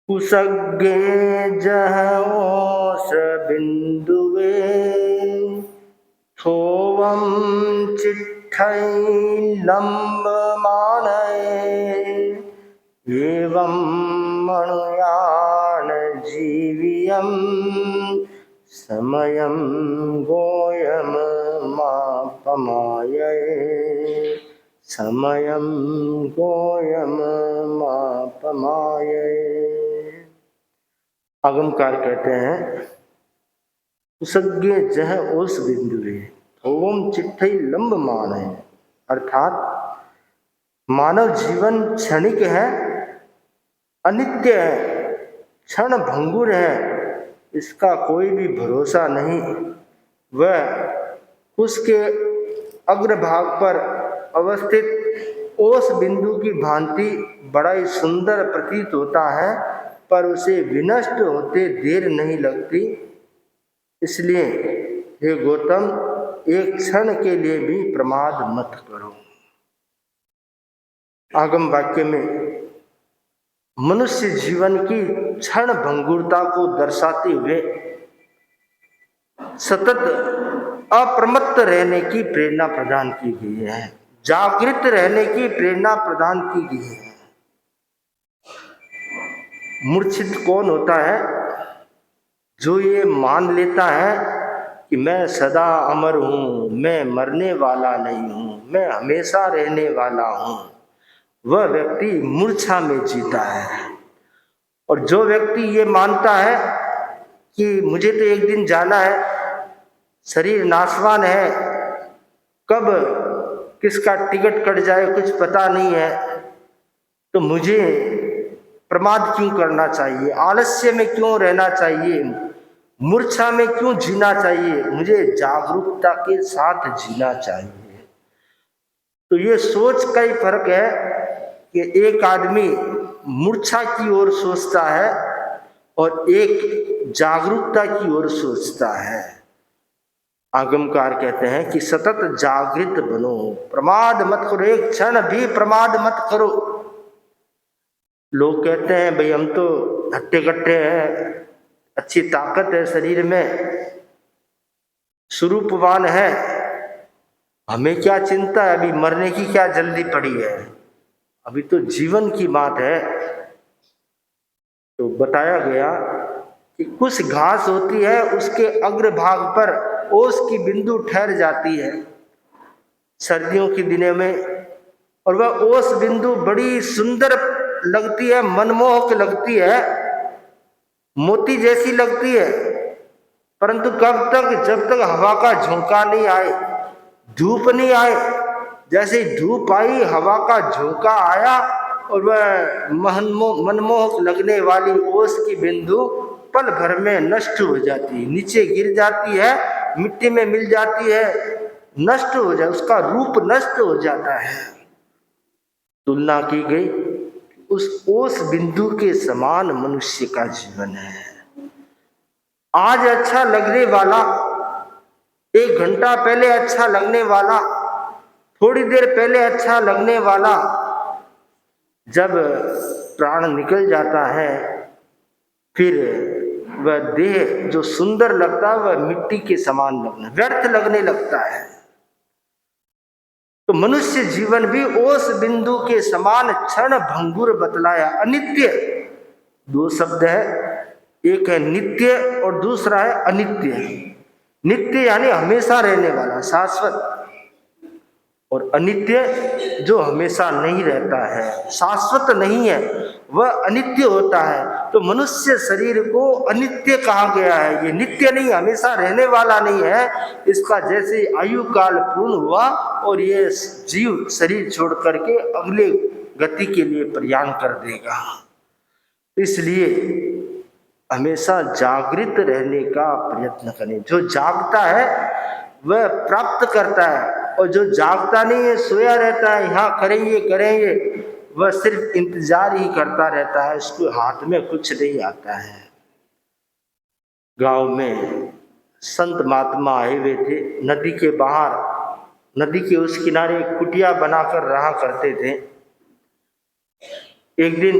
कुसग्गे जह ओस बिंदुवे थोवम चिट्ठै लंब मानय एवं मनुयान जीवियम समयम गोयम मापमाये समयम गोयम मापमाये। आगमकार कहते हैं कुसग्गे जह ओस बिंदुवे ओम चिट्ठई लंब मान है, अर्थात मानव जीवन क्षणिक है, अनित्य है, क्षण भंगुर है, इसका कोई भी भरोसा नहीं। वह उसके अग्रभाग पर अवस्थित ओस बिंदु की भांति बड़ा ही सुंदर प्रतीत होता है, पर उसे विनष्ट होते देर नहीं लगती। इसलिए हे गौतम, एक क्षण के लिए भी प्रमाद मत करो। आगम वाक्य में मनुष्य जीवन की क्षण भंगुरता को दर्शाते हुए सतत अप्रमत्त रहने की प्रेरणा प्रदान की गई है, जागृत रहने की प्रेरणा प्रदान की गई है। मूर्छित कौन होता है? जो ये मान लेता है कि मैं सदा अमर हूँ, मैं मरने वाला नहीं हूँ, मैं हमेशा रहने वाला हूँ, वह व्यक्ति मूर्छा में जीता है। और जो व्यक्ति ये मानता है कि मुझे तो एक दिन जाना है, शरीर नाशवान है, कब किसका टिकट कट जाए कुछ पता नहीं है, तो मुझे प्रमाद क्यों करना चाहिए, आलस्य में क्यों रहना चाहिए, मूर्छा में क्यों जीना चाहिए, मुझे जागरूकता के साथ जीना चाहिए। तो ये सोच का ही फर्क है कि एक आदमी मूर्छा की ओर सोचता है और एक जागरूकता की ओर सोचता है। आगमकार कहते हैं कि सतत जागृत बनो, प्रमाद मत करो, एक क्षण भी प्रमाद मत करो। लोग कहते हैं भाई हम तो हट्टे कट्टे हैं, अच्छी ताकत है शरीर में, स्वरूपवान है, हमें क्या चिंता है, अभी मरने की क्या जल्दी पड़ी है, अभी तो जीवन की बात है। तो बताया गया कि कुछ घास होती है, उसके अग्रभाग पर ओस की बिंदु ठहर जाती है सर्दियों के दिनों में, और वह ओस बिंदु बड़ी सुंदर लगती है, मनमोहक लगती है, मोती जैसी लगती है। परंतु कब तक? जब तक हवा का झोंका नहीं आए, धूप नहीं आए। जैसे धूप आई, हवा का झोंका आया और वह मनमोहक लगने वाली ओस की बिंदु पल भर में नष्ट हो जाती है, नीचे गिर जाती है, मिट्टी में मिल जाती है, नष्ट हो जाए, उसका रूप नष्ट हो जाता है। तुलना की गई उस ओस बिंदु के समान मनुष्य का जीवन है। आज अच्छा लगने वाला, एक घंटा पहले अच्छा लगने वाला, थोड़ी देर पहले अच्छा लगने वाला, जब प्राण निकल जाता है फिर वह देह जो सुंदर लगता है वह मिट्टी के समान लगना, व्यर्थ लगने लगता है। तो मनुष्य जीवन भी ओस बिंदु के समान क्षण भंगुर बतलाया, अनित्य। दो शब्द है, एक है नित्य और दूसरा है अनित्य। नित्य यानी हमेशा रहने वाला, शाश्वत, और अनित्य जो हमेशा नहीं रहता है, शाश्वत नहीं है, वह अनित्य होता है। तो मनुष्य शरीर को अनित्य कहा गया है, ये नित्य नहीं, हमेशा रहने वाला नहीं है। इसका जैसे आयु काल पूर्ण हुआ और ये जीव शरीर छोड़ करके अगले गति के लिए प्रयाण कर देगा। इसलिए हमेशा जागृत रहने का प्रयत्न करें। जो जागता है वह प्राप्त करता है, और जो जागता नहीं है, सोया रहता है, यहाँ करेंगे करेंगे, वह सिर्फ इंतजार ही करता रहता है, उसको हाथ में कुछ नहीं आता है। गांव में संत महात्मा आए हुए थे, नदी के बाहर, नदी के उस किनारे एक कुटिया बनाकर रहा करते थे। एक दिन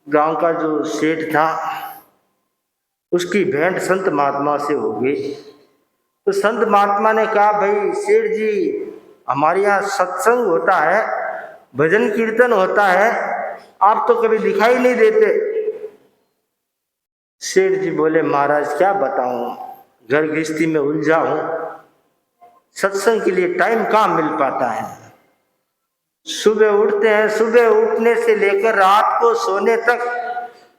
गांव का जो सेठ था उसकी भेंट संत महात्मा से हो गई। तो संत महात्मा ने कहा, भाई सेठ जी, हमारे यहाँ सत्संग होता है, भजन कीर्तन होता है, आप तो कभी दिखाई नहीं देते। सेठ जी बोले, महाराज क्या बताऊं, घर गृहस्थी में उलझा हूं, सत्संग के लिए टाइम कहाँ मिल पाता है। सुबह उठते हैं, सुबह उठने से लेकर रात को सोने तक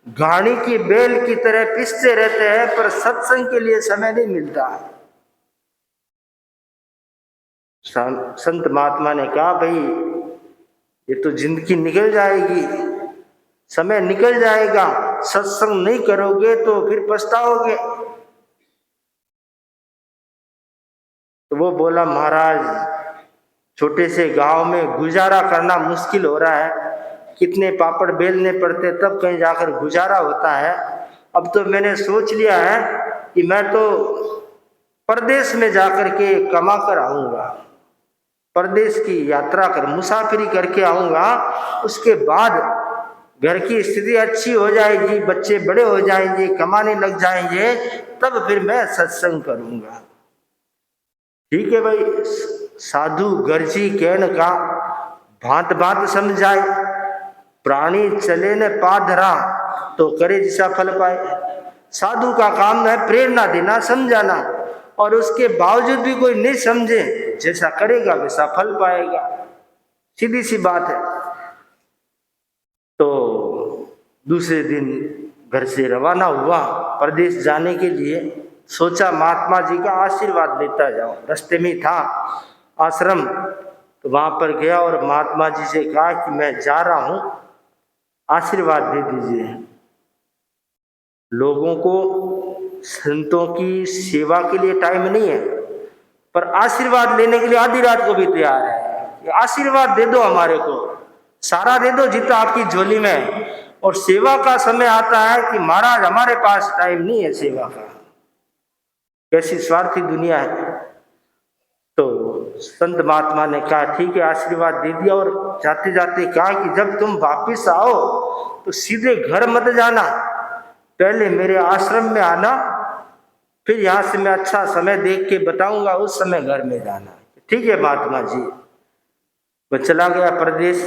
घानी की बेल की तरह पिसते रहते हैं, पर सत्संग के लिए समय नहीं मिलता। संत महात्मा ने कहा, भाई ये तो जिंदगी निकल जाएगी, समय निकल जाएगा, सत्संग नहीं करोगे तो फिर पछताओगे। तो वो बोला, महाराज छोटे से गांव में गुजारा करना मुश्किल हो रहा है, कितने पापड़ बेलने पड़ते तब कहीं जाकर गुजारा होता है। अब तो मैंने सोच लिया है कि मैं तो परदेश में जाकर के कमा कर आऊंगा, परदेश की यात्रा कर मुसाफिरी करके आऊंगा, उसके बाद घर की स्थिति अच्छी हो जाएगी, बच्चे बड़े हो जाएंगे, कमाने लग जाएंगे, तब फिर मैं सत्संग करूंगा। ठीक है भाई, साधु गर्जी कहन का भांत भांत समझाए, प्राणी चले न पाधरा तो करे जिसा फल पाए। साधु का काम है प्रेरणा देना, समझाना, और उसके बावजूद भी कोई नहीं समझे, जैसा करेगा वैसा फल पाएगा, सीधी सी बात है। तो दूसरे दिन घर से रवाना हुआ प्रदेश जाने के लिए। सोचा महात्मा जी का आशीर्वाद लेता जाऊं। रास्ते में था आश्रम, तो वहां पर गया और महात्मा जी से कहा कि मैं जा रहा हूं, आशीर्वाद दे दीजिए। लोगों को संतों की सेवा के लिए टाइम नहीं है, पर आशीर्वाद लेने के लिए आधी रात को भी तैयार है। आशीर्वाद दे दो, हमारे को सारा दे दो जितना आपकी झोली में है, और सेवा का समय आता है कि महाराज हमारे पास टाइम नहीं है सेवा का। कैसी स्वार्थी दुनिया है। तो संत महात्मा ने कहा ठीक है, आशीर्वाद दे दिया, और जाते जाते कहा कि जब तुम वापिस आओ तो सीधे घर मत जाना, पहले मेरे आश्रम में आना, फिर यहाँ से मैं अच्छा समय देख के बताऊंगा, उस समय घर में जाना। ठीक है महात्मा जी। वह चला गया प्रदेश।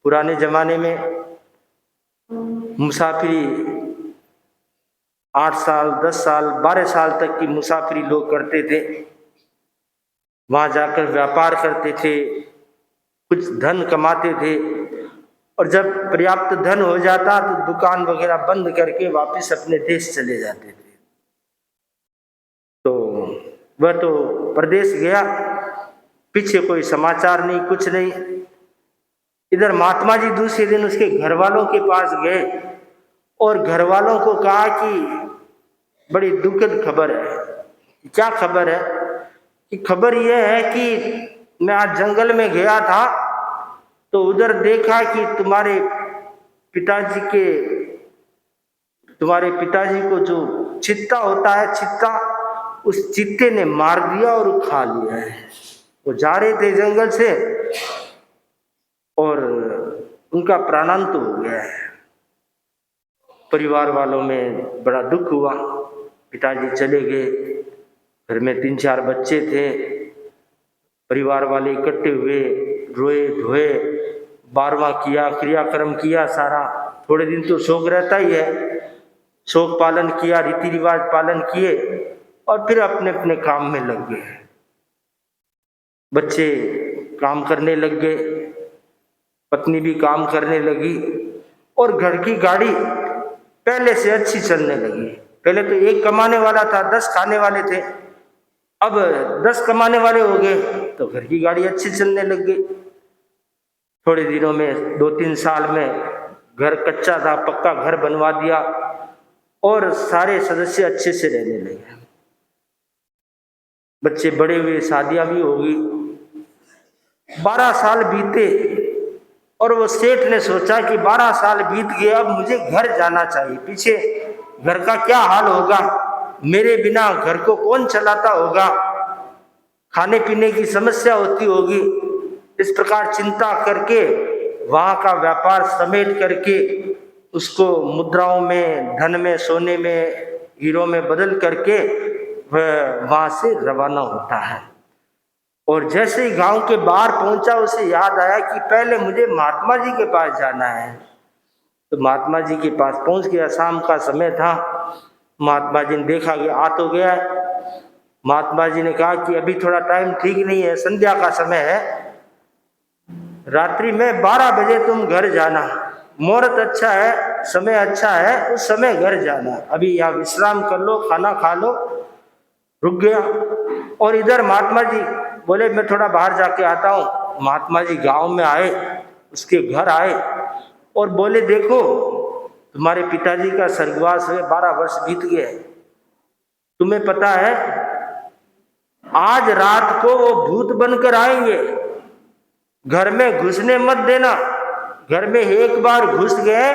पुराने जमाने में मुसाफिरी 8 साल 10 साल 12 साल तक की मुसाफिरी लोग करते थे, वहां जाकर व्यापार करते थे, कुछ धन कमाते थे, और जब पर्याप्त धन हो जाता तो दुकान वगैरह बंद करके वापस अपने देश चले जाते थे। तो वह तो प्रदेश गया, पीछे कोई समाचार नहीं, कुछ नहीं। इधर महात्मा जी दूसरे दिन उसके घर वालों के पास गए और घर वालों को कहा कि बड़ी दुखद खबर है। क्या खबर है? कि खबर यह है कि मैं आज जंगल में गया था तो उधर देखा कि तुम्हारे पिताजी को जो चित्ता होता है, चित्ता, उस चित्ते ने मार दिया और खा लिया है। वो जा रहे थे जंगल से और उनका प्राणांत हो गया है। परिवार वालों में बड़ा दुख हुआ। पिताजी चले गए, घर में 3-4 बच्चे थे, परिवार वाले इकट्ठे हुए, रोए धोए, 12वां किया, क्रियाक्रम किया सारा। थोड़े दिन तो शोक रहता ही है, शोक पालन किया, रीति रिवाज पालन किए, और फिर अपने अपने काम में लग गए। बच्चे काम करने लग गए, पत्नी भी काम करने लगी, और घर की गाड़ी पहले से अच्छी चलने लगी। पहले तो एक कमाने वाला था, 10 खाने वाले थे, अब 10 कमाने वाले हो गए, तो घर की गाड़ी अच्छी चलने लग गई। थोड़े दिनों में 2-3 साल में घर कच्चा था, पक्का घर बनवा दिया, और सारे सदस्य अच्छे से रहने लगे। बच्चे बड़े हुए, शादियां भी हो गई। 12 साल बीते और वो सेठ ने सोचा कि 12 साल बीत गए, अब मुझे घर जाना चाहिए। पीछे घर का क्या हाल होगा, मेरे बिना घर को कौन चलाता होगा, खाने पीने की समस्या होती होगी। इस प्रकार चिंता करके वहां का व्यापार समेट करके उसको मुद्राओं में, धन में, सोने में, हीरो में बदल करके वह वहाँ से रवाना होता है। और जैसे ही गांव के बाहर पहुंचा उसे याद आया कि पहले मुझे महात्मा जी के पास जाना है। तो महात्मा जी के पास पहुंच गया। शाम का समय था। महात्मा जी ने देखा कि आ तो गया। महात्मा जी ने कहा कि अभी थोड़ा टाइम ठीक नहीं है, संध्या का समय है, रात्रि में 12 बजे तुम घर जाना। मुहूर्त अच्छा है, समय अच्छा है, उस समय घर जाना। अभी यहाँ विश्राम कर लो, खाना खा लो। रुक गया। और इधर महात्मा जी बोले मैं थोड़ा बाहर जाके आता हूँ। महात्मा जी गांव में आए, उसके घर आए और बोले देखो तुम्हारे पिताजी का स्वर्गवास हुए 12 वर्ष बीत गए। तुम्हें पता है आज रात को वो भूत बनकर आएंगे, घर में घुसने मत देना। घर में एक बार घुस गए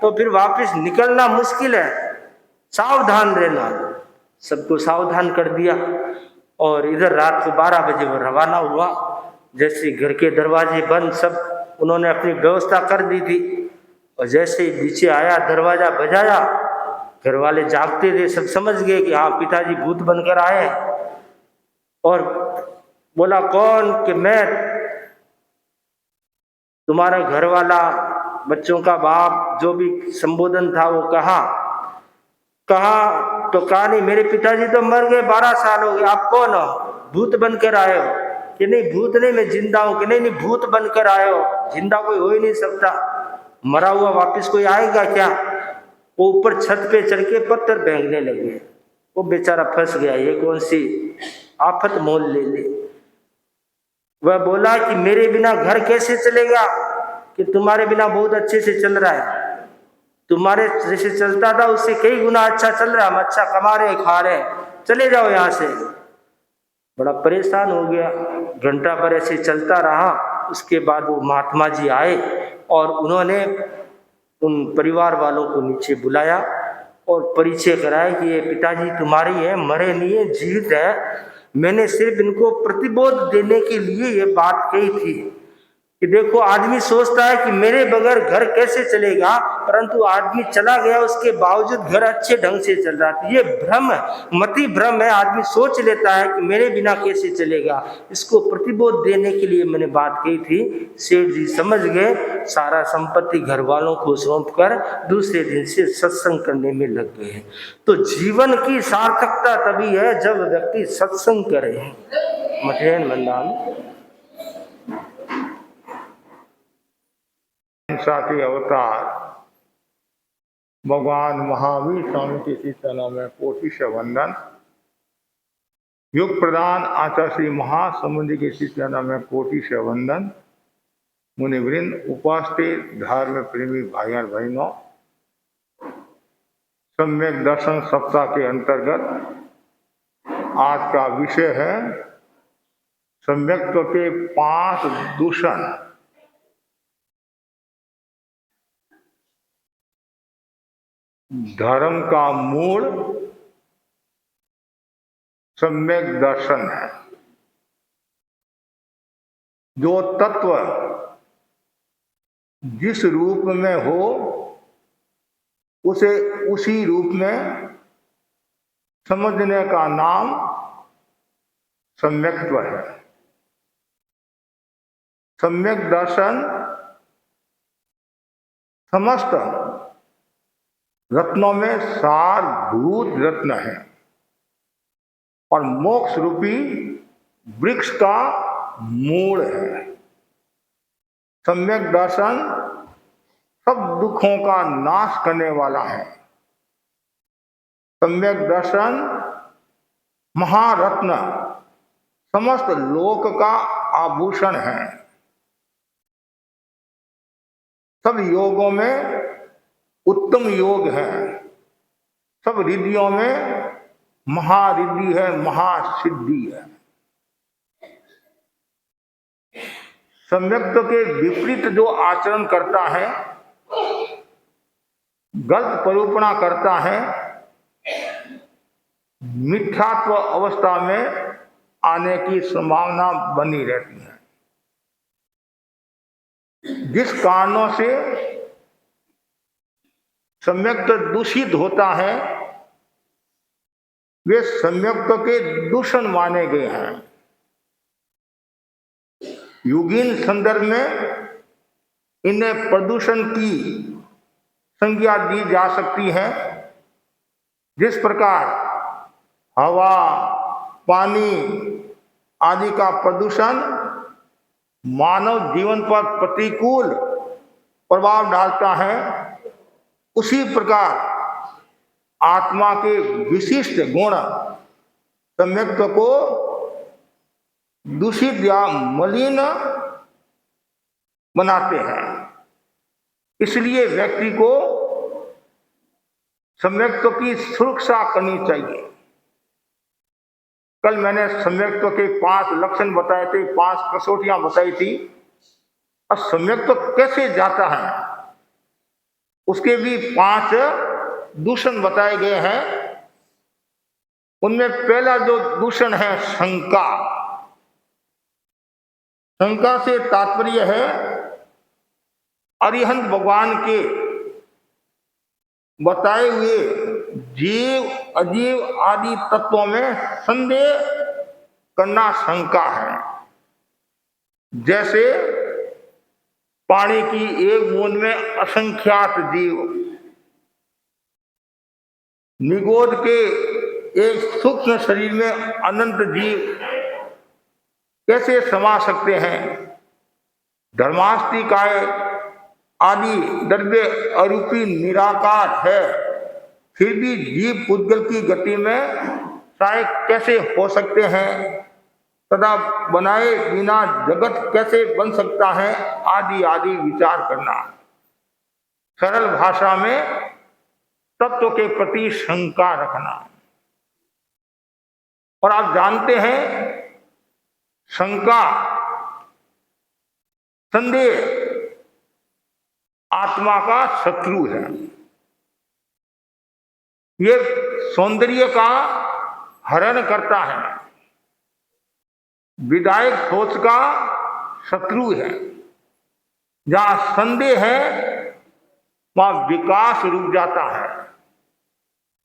तो फिर वापस निकलना मुश्किल है, सावधान रहना। सबको सावधान कर दिया। और इधर रात को 12 बजे वो रवाना हुआ। जैसे घर के दरवाजे बंद, सब उन्होंने अपनी व्यवस्था कर दी थी। और जैसे ही नीचे आया, दरवाजा बजाया, घर वाले जागते थे, सब समझ गए कि हाँ पिताजी भूत बनकर आए। और बोला कौन? कि मैं तुम्हारा घर वाला, बच्चों का बाप, जो भी संबोधन था वो कहा। तो कहा नहीं मेरे पिताजी तो मर गए, 12 साल हो गए, आप कौन हो? भूत बनकर आए हो? कि नहीं भूत नहीं, मैं जिंदा हूं। कि नहीं भूत बनकर आए हो, जिंदा कोई हो ही नहीं सकता, मरा हुआ वापस कोई आएगा क्या? वो ऊपर छत पे चढ़ के पत्थर फेंकने लगे। वो बेचारा फंस गया, ये कौन सी आफत मोल ले ली। वह बोला कि मेरे बिना घर कैसे चलेगा? कि तुम्हारे बिना बहुत अच्छे से चल रहा है, तुम्हारे जैसे चलता था उससे कई गुना अच्छा चल रहा, हम अच्छा कमा रहे, खा रहे, चले जाओ यहाँ से। बड़ा परेशान हो गया। घंटा भर ऐसे चलता रहा। उसके बाद वो महात्मा जी आए और उन्होंने उन परिवार वालों को नीचे बुलाया और परिचय कराया कि ये पिताजी तुम्हारी है, मरे नहीं है, जीवित है। मैंने सिर्फ इनको प्रतिबोध देने के लिए ये बात कही थी कि देखो आदमी सोचता है कि मेरे बगैर घर कैसे चलेगा, परंतु आदमी चला गया उसके बावजूद घर अच्छे ढंग से चल रहा था। ये भ्रम, मति भ्रम है। आदमी सोच लेता है कि मेरे बिना कैसे चलेगा। इसको प्रतिबोध देने के लिए मैंने बात कही थी। सेठ जी समझ गए, सारा संपत्ति घर वालों को सौंप कर दूसरे दिन से सत्संग करने में लग गए। तो जीवन की सार्थकता तभी है जब व्यक्ति सत्संग करे। मठेन मंदान साथी अवतार भगवान महावीर स्वामी के शीतला में कोटि से वंदन। युग प्रधान आचार्य श्री महासमुद्र के शीतला में कोटि से वंदन। मुनिवृंद, उपस्थित धर्म प्रेमी भाई और बहनों, सम्यक दर्शन सप्ताह के अंतर्गत आज का विषय है सम्यक्त्व के 5 दूषण। धर्म का मूल सम्यक दर्शन है। जो तत्व जिस रूप में हो उसे उसी रूप में समझने का नाम सम्यक्त्व है। सम्यक दर्शन समस्त रत्नों में सारभूत रत्न है और मोक्ष रूपी वृक्ष का मूल है। सम्यक दर्शन सब दुखों का नाश करने वाला है। सम्यक दर्शन महारत्न, समस्त लोक का आभूषण है। सब योगों में उत्तम योग है। सब रिद्धियों में महारिद्धि है, महासिद्धि है। सम्यक्त्व के विपरीत जो आचरण करता है, गलत परूपणा करता है, मिथ्यात्व अवस्था में आने की संभावना बनी रहती है। जिस कारणों से सम्यक्त दूषित होता है, वे सम्यक्त के दूषण माने गए हैं। युगीन संदर्भ में इन्हें प्रदूषण की संज्ञा दी जा सकती है। जिस प्रकार हवा, पानी आदि का प्रदूषण मानव जीवन पर प्रतिकूल प्रभाव डालता है, उसी प्रकार आत्मा के विशिष्ट गुण सम्यक्त को दूषित या मलिन बनाते हैं। इसलिए व्यक्ति को सम्यक्त की सुरक्षा करनी चाहिए। कल मैंने सम्यक्त के 5 लक्षण बताए थे, 5 कसौटियां बताई थी। और सम्यक्त कैसे जाता है उसके भी 5 दूषण बताए गए हैं। उनमें पहला जो दूषण है शंका। शंका से तात्पर्य है अरिहंत भगवान के बताए हुए जीव अजीव आदि तत्वों में संदेह करना शंका है। जैसे पानी की एक बूंद में असंख्यात जीव, निगोद के एक सूक्ष्म शरीर में अनंत जीव कैसे समा सकते हैं। धर्मास्तिकाय आदि द्रव्य अरूपी निराकार है, फिर भी जीव पुद्गल की गति में सहायक कैसे हो सकते हैं तथा बनाए बिना जगत कैसे बन सकता है, आदि आदि विचार करना। सरल भाषा में तत्व के प्रति शंका रखना। और आप जानते हैं शंका, संदेह आत्मा का शत्रु है। ये सौंदर्य का हरण करता है, विधायक सोच का शत्रु है। जहां संदेह है वहां विकास रुक जाता है,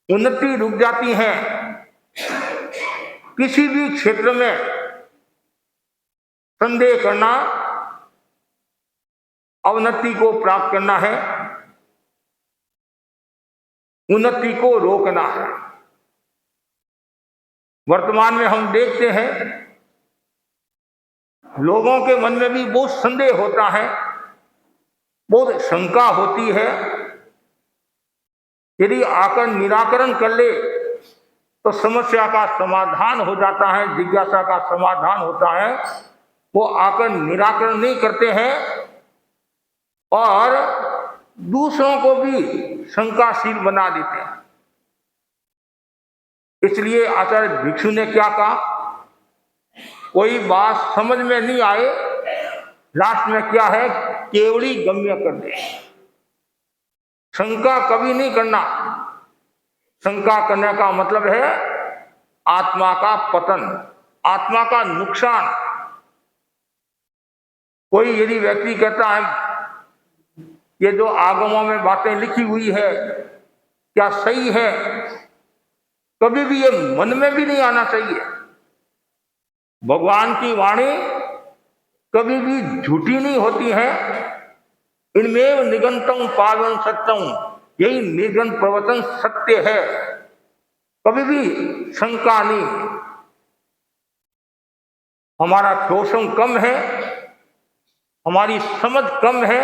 उन्नति रुक जाती है। किसी भी क्षेत्र में संदेह करना अवनति को प्राप्त करना है, उन्नति को रोकना है। वर्तमान में हम देखते हैं लोगों के मन में भी बहुत संदेह होता है, बहुत शंका होती है। यदि आकर निराकरण कर ले तो समस्या का समाधान हो जाता है, जिज्ञासा का समाधान होता है। वो आकर निराकरण नहीं करते हैं और दूसरों को भी शंकाशील बना देते हैं। इसलिए आचार्य भिक्षु ने क्या कहा, कोई बात समझ में नहीं आए, लास्ट में क्या है, केवली गम्य कर दे। शंका कभी नहीं करना। शंका करने का मतलब है आत्मा का पतन, आत्मा का नुकसान। कोई यदि व्यक्ति कहता है ये जो आगमों में बातें लिखी हुई है क्या सही है, कभी भी ये मन में भी नहीं आना चाहिए। भगवान की वाणी कभी भी झूठी नहीं होती है। इनमें निगंतम पावन सत्यम, यही निगंत प्रवचन सत्य है, कभी भी शंका नहीं। हमारा शोषण कम है, हमारी समझ कम है,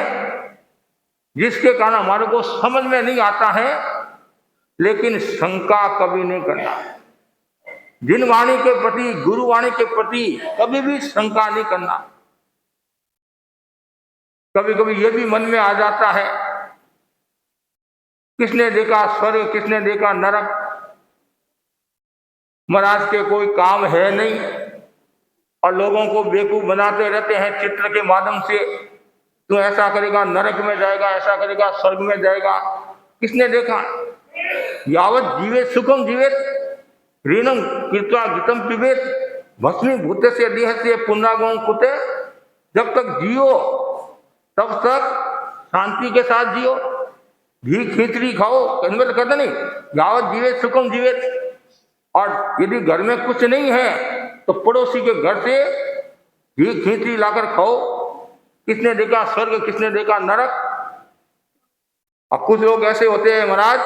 जिसके कारण हमारे को समझ में नहीं आता है। लेकिन शंका कभी नहीं करना। जिन वाणी के प्रति, गुरु वाणी के प्रति कभी भी शंका नहीं करना। कभी कभी ये भी मन में आ जाता है, किसने देखा स्वर्ग, किसने देखा नरक, महाराज के कोई काम है नहीं और लोगों को बेवकूफ बनाते रहते हैं चित्र के माध्यम से। तू ऐसा करेगा नरक में जाएगा, ऐसा करेगा स्वर्ग में जाएगा। किसने देखा? यावत जीवे सुखम जीवेत ऋणम कृत्वा गीतम पिबेत भस्मीभूत से देह से पुनरागमन कुते। जब तक जियो तब तक शांति के साथ जियो, घी खिचड़ी खाओ, कहने तो कहते नहीं यावत जीवे सुखम जीवे। और यदि घर में कुछ नहीं है तो पड़ोसी के घर से घी खिचड़ी लाकर खाओ। किसने देखा स्वर्ग, किसने देखा नरक। और कुछ लोग ऐसे होते हैं महाराज,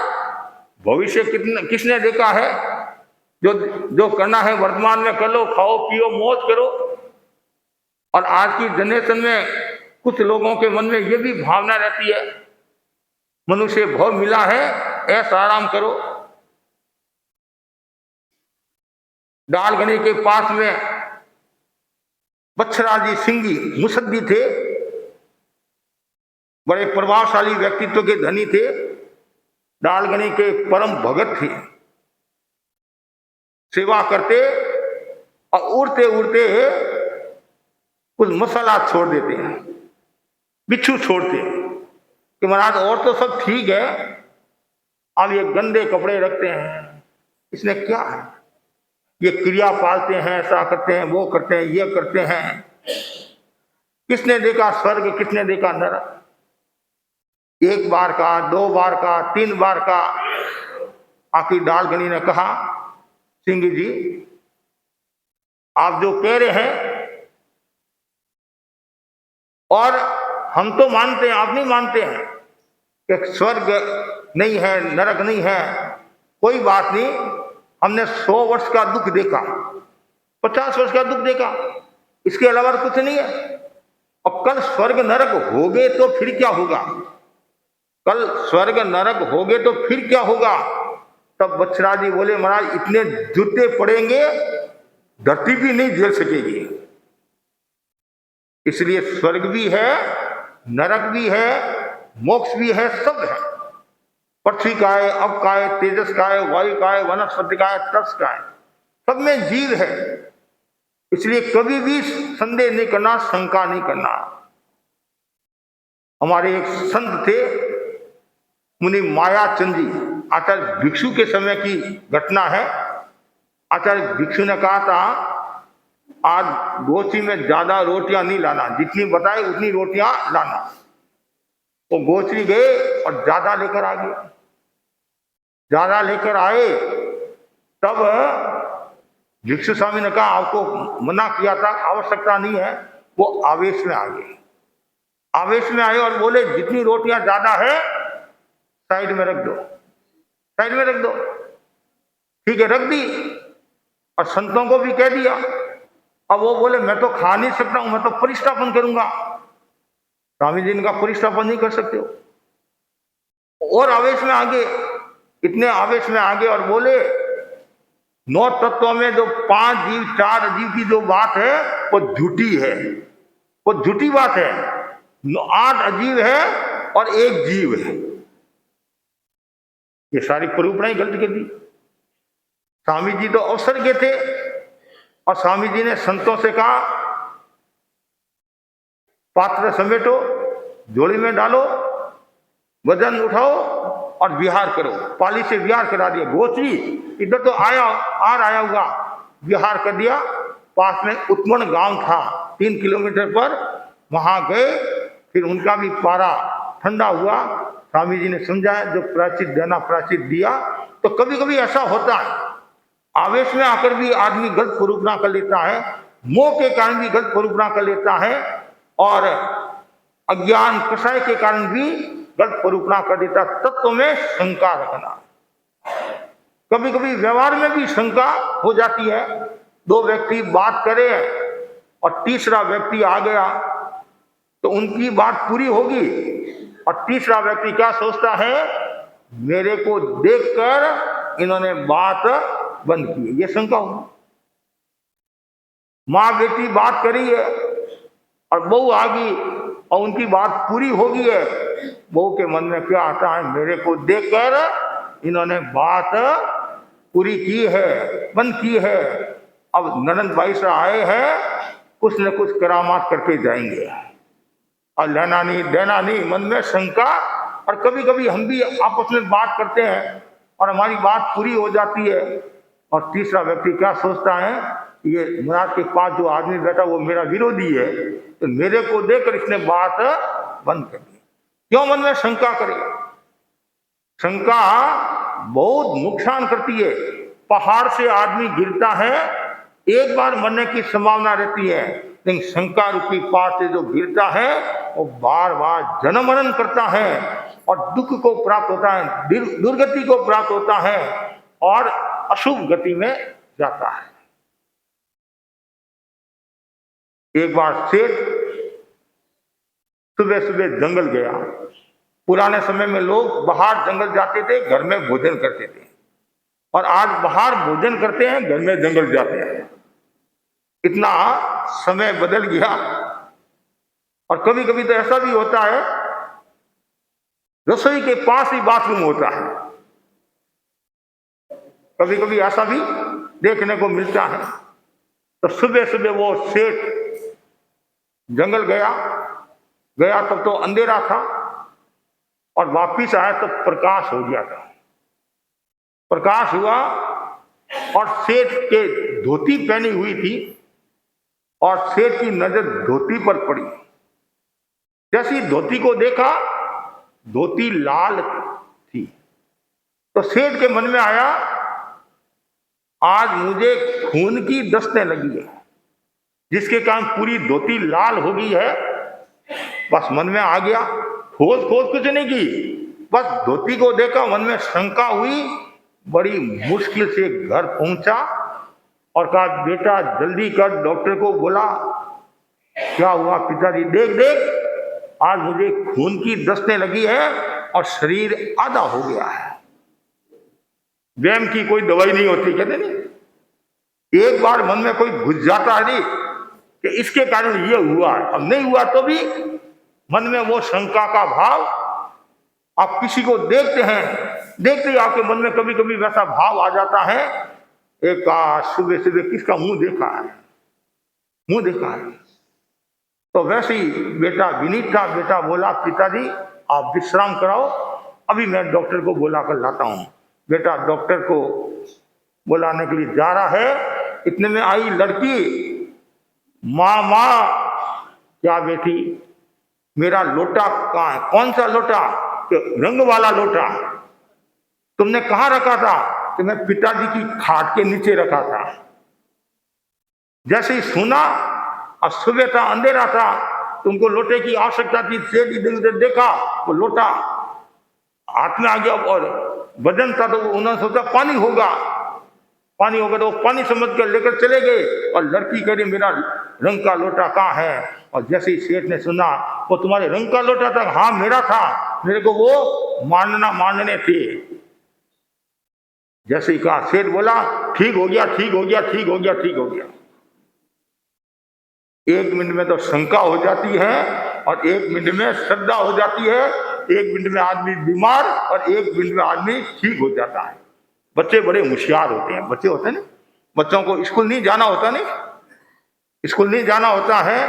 भविष्य किसने देखा है। जो जो करना है वर्तमान में कर लो, खाओ पियो मौज करो। और आज की जनरेशन में कुछ लोगों के मन में ये भी भावना रहती है, मनुष्य भव मिला है ऐसा आराम करो। डालगनी के पास में बच्छराजी सिंगी मुसद्दी थे, बड़े प्रभावशाली व्यक्तित्व के धनी थे, डालगनी के परम भगत थे। सेवा करते और उड़ते उड़ते कुछ मसाला छोड़ देते हैं, बिच्छू छोड़ते कि महाराज और तो सब ठीक है, अब ये गंदे कपड़े रखते हैं, इसमें क्या है। ये क्रिया पालते हैं, ऐसा करते हैं, वो करते हैं, ये करते हैं। किसने देखा स्वर्ग, किसने देखा नरक। एक बार का, 2 बार का, 3 बार का। आखिर डालगनी ने कहा, सिंह जी आप जो कह रहे हैं और हम तो मानते हैं, आप नहीं मानते हैं कि स्वर्ग नहीं है, नरक नहीं है। कोई बात नहीं, हमने 100 वर्ष का दुख देखा, 50 वर्ष का दुख देखा, इसके अलावा कुछ नहीं है। और कल स्वर्ग नरक हो गए तो फिर क्या होगा। कल स्वर्ग नरक हो गए तो फिर क्या होगा। तब बच्छराजी बोले महाराज इतने जूते पड़ेंगे धरती भी नहीं झेल सकेगी। इसलिए स्वर्ग भी है, नरक भी है, मोक्ष भी है, सब है। पृथ्वी का है, अब का है, तेजस का है, वायु का है, वनस्पति का है, तर्स का है, सब में जीव है। इसलिए कभी भी संदेह नहीं करना, शंका नहीं करना। हमारे एक संत थे मुनि मायाचंद जी, आचार्य भिक्षु के समय की घटना है। आचार्य भिक्षु ने कहा था आज गोची में ज्यादा रोटियां नहीं लाना, जितनी बताए उतनी रोटियां लाना। वो गोचरी गए और ज्यादा लेकर आ गए। ज्यादा लेकर आए तब भिक्षु स्वामी ने कहा आपको मना किया था, आवश्यकता नहीं है। वो आवेश में आ गए। आवेश में आए और बोले जितनी रोटियां ज्यादा है साइड में रख दो, साइड में रख दो। ठीक है, रख दी। और संतों को भी कह दिया। अब वो बोले मैं तो खा नहीं सकता हूं, मैं तो परिष्ठापन करूंगा। स्वामी जी इनका परिष्ठापन नहीं कर सकते हो। और आवेश में आगे, इतने आवेश में आगे और बोले 9 तत्वों में जो 5 जीव 4 जीव की जो बात है वो झूठी है, वो झूठी बात है। 8 अजीव है और 1 जीव है। ये सारी परिकल्पना ही गलत कर दी। स्वामी जी तो अवसर के थे और स्वामी जी ने संतों से कहा पात्र समेटो, झोली में डालो, वजन उठाओ और विहार करो। पाली से विहार करा दिया। गोचरी इधर तो आया हुआ, विहार कर दिया। पास में उत्मन गांव था 3 किलोमीटर पर, वहां गए। फिर उनका भी पारा ठंडा हुआ। स्वामी जी ने समझाया जो प्राचित देना प्राचित दिया। तो कभी कभी ऐसा होता है, आवेश में आकर भी आदमी गलत स्वरूपना कर लेता है, मोह के कारण भी गलत स्वरूपना कर लेता है, और अज्ञान कषाय के कारण भी गलत स्वरूपना कर देता। तत्व में शंका रखना। कभी कभी व्यवहार में भी शंका हो जाती है। 2 व्यक्ति बात करे और तीसरा व्यक्ति आ गया तो उनकी बात पूरी होगी, और तीसरा व्यक्ति क्या सोचता है, मेरे को देखकर इन्होंने बात बंद की। ये शंका होगी। माँ बेटी बात करी है और बहू आ गई और उनकी बात पूरी हो गई है। बहू के मन में क्या आता है, मेरे को देखकर इन्होंने बात पूरी की है, बंद की है। अब ननंद भाई से आए हैं, कुछ न कुछ करामात करके जाएंगे, और लेना नहीं देना नहीं, मन में शंका। और कभी कभी हम भी आपस में बात करते हैं और हमारी बात पूरी हो जाती है, और तीसरा व्यक्ति क्या सोचता है, ये महाराज के पास जो आदमी बैठा वो मेरा विरोधी है, तो मेरे को देखकर इसने बात बंद कर दी। क्यों मन में शंका करेगा। शंका बहुत नुकसान करती है। पहाड़ से आदमी गिरता है, एक बार मरने की संभावना रहती है, लेकिन शंका रूपी पहाड़ से जो गिरता है वो बार बार जन्म मरण करता है और दुख को प्राप्त होता है, दुर्गति को प्राप्त होता है और अशुभ गति में जाता है। एक बार सेठ सुबह सुबह जंगल गया। पुराने समय में लोग बाहर जंगल जाते थे, घर में भोजन करते थे, और आज बाहर भोजन करते हैं, घर में जंगल जाते हैं। इतना समय बदल गया। और कभी कभी तो ऐसा भी होता है, रसोई के पास ही बाथरूम होता है। कभी कभी ऐसा भी देखने को मिलता है। तो सुबह सुबह वो सेठ जंगल गया तब तो अंधेरा था, और वापिस आया तो प्रकाश हो गया था। प्रकाश हुआ और सेठ के धोती पहनी हुई थी, और सेठ की नजर धोती पर पड़ी। जैसी धोती को देखा, धोती लाल थी। तो सेठ के मन में आया, आज मुझे खून की दस्तें लगी है, जिसके कारण पूरी धोती लाल हो गई है। बस मन में आ गया, खोज कुछ नहीं की, बस धोती को देखा, मन में शंका हुई। बड़ी मुश्किल से घर पहुंचा और कहा, बेटा जल्दी कर, डॉक्टर को बोला। क्या हुआ पिताजी? देख आज मुझे खून की दस्तें लगी है और शरीर आधा हो गया है। वहम की कोई दवाई नहीं होती, कहते नहीं। एक बार मन में कोई घुस जाता है नहीं कि इसके कारण ये हुआ है, अब नहीं हुआ तो भी मन में वो शंका का भाव। आप किसी को देखते हैं, देखते ही आपके मन में कभी कभी वैसा भाव आ जाता है। एक सुबह सुबह किसका मुंह देखा है। तो वैसे ही बेटा विनीत का बेटा बोला, पिताजी आप विश्राम कराओ, अभी मैं डॉक्टर को बुला कर लाता हूं। बेटा डॉक्टर को बुलाने के लिए जा रहा है, इतने में आई लड़की। माँ क्या बेटी, मेरा लोटा कहाँ है? कौन सा लोटा? रंग वाला लोटा तुमने कहाँ रखा था? कि मैं पिताजी की खाट के नीचे रखा था। जैसे ही सुना, और सुबह था, अंधेरा था, तुमको लोटे की आवश्यकता थी, सेठ इधर उधर देखा, वो लोटा हाथ में आ गया, और वजन था तो उन्होंने सोचा पानी होगा तो पानी समझ कर लेकर चले गए। और लड़की कह रही, मेरा रंग का लोटा कहाँ है? और जैसे ही सेठ ने सुना, वो तुम्हारे रंग का लोटा था? हाँ मेरा था, मेरे को वो मानने थे। जैसे ही कहा, सेठ बोला, ठीक हो गया। 1 मिनट में तो शंका हो जाती है, और 1 मिनट में श्रद्धा हो जाती है। 1 मिनट में आदमी बीमार, और 1 मिनट में आदमी ठीक हो जाता है। बच्चे बड़े होशियार होते हैं। बच्चे होते हैं ना, बच्चों को स्कूल नहीं जाना होता है,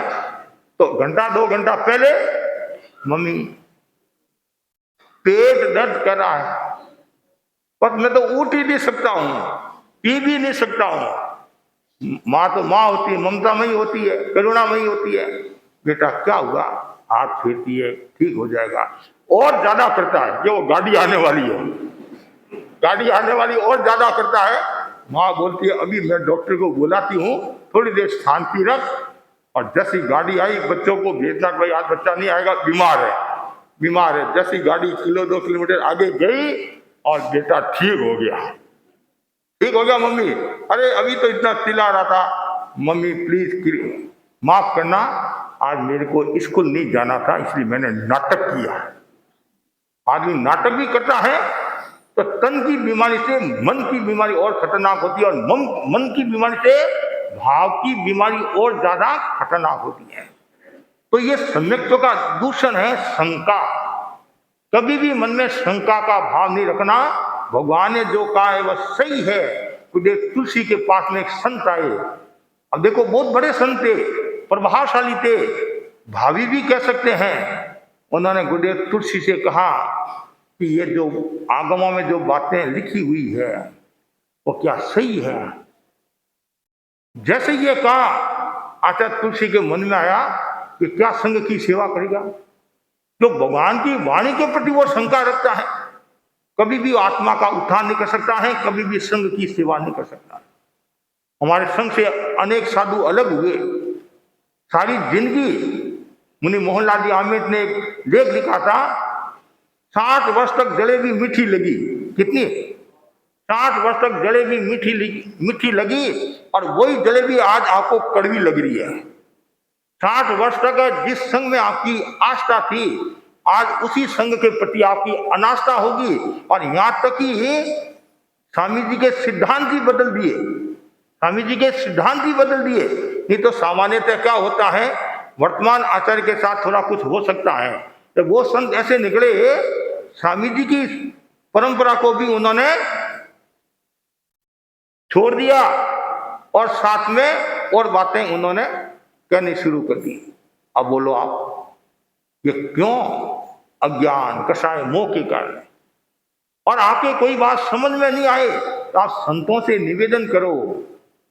तो घंटा 2 घंटा पहले, मम्मी पेट दर्द कर रहा है, पर मैं तो उठ ही नहीं सकता हूं, पी भी नहीं सकता हूं। माँ तो माँ होती है, ममतामयी होती है, करुणामयी होती है। बेटा क्या हुआ? हाथ फेरती है, ठीक हो जाएगा। और ज्यादा करता है, जो गाड़ी आने वाली और ज्यादा करता है। माँ बोलती है, अभी मैं डॉक्टर को बुलाती हूँ, थोड़ी देर शांति रख। और जैसी गाड़ी आई, बच्चों को भेजना, भाई आज बच्चा नहीं आएगा, बीमार है। जैसी गाड़ी 1-2 किलोमीटर आगे गई, और बेटा ठीक हो गया मम्मी। अरे अभी तो इतना चिल्ला रहा था। मम्मी प्लीज माफ करना, आज मेरे को स्कूल नहीं जाना था, इसलिए मैंने नाटक किया। आदमी नाटक भी करता है तो तन की बीमारी से मन की बीमारी और खतरनाक होती है, और मन की बीमारी से भाव की बीमारी और ज्यादा खतरनाक होती है। तो ये सम्यक्त्व का दूषण है शंका। कभी भी मन में शंका का भाव नहीं रखना। भगवान ने जो कहा है वह सही है। गुरुदेव तुलसी के पास में एक संत आए। अब देखो, बहुत बड़े संत थे, प्रभावशाली थे, भावी भी कह सकते हैं। उन्होंने गुरुदेव तुलसी से कहा कि ये जो आगमों में जो बातें लिखी हुई है वो क्या सही है? जैसे ये कहा, आचार्य तुलसी के मन में आया कि क्या संघ की सेवा करेगा? जो भगवान की वाणी के प्रति वो शंका रखता है, कभी भी आत्मा का उत्थान नहीं कर सकता है, कभी भी संघ की सेवा नहीं कर सकता। हमारे संघ से अनेक साधु अलग हुए, सारी जिंदगी। मुनि मोहनलाल जी आमिर ने एक लेख लिखा था, 60 वर्ष तक जलेबी मीठी लगी। कितनी? 60 वर्ष तक जलेबी मीठी लगी और वही जलेबी आज आपको कड़वी लग रही है। 60 वर्ष तक जिस संघ में आपकी आस्था थी, आज उसी संघ के प्रति आपकी अनास्था होगी। और यहां तक कि स्वामी जी के सिद्धांत ही बदल दिए, स्वामी जी के सिद्धांत ही बदल दिए। नहीं तो सामान्यतः क्या होता है, वर्तमान आचार्य के साथ थोड़ा कुछ हो सकता है, तो वो संत ऐसे निकले, स्वामी जी की परंपरा को भी उन्होंने छोड़ दिया और साथ में और बातें उन्होंने कहनी शुरू कर दी। अब बोलो आप, ये क्यों? अज्ञान, कषाय, मोह के कारण। और आके कोई बात समझ में नहीं आए तो आप संतों से निवेदन करो,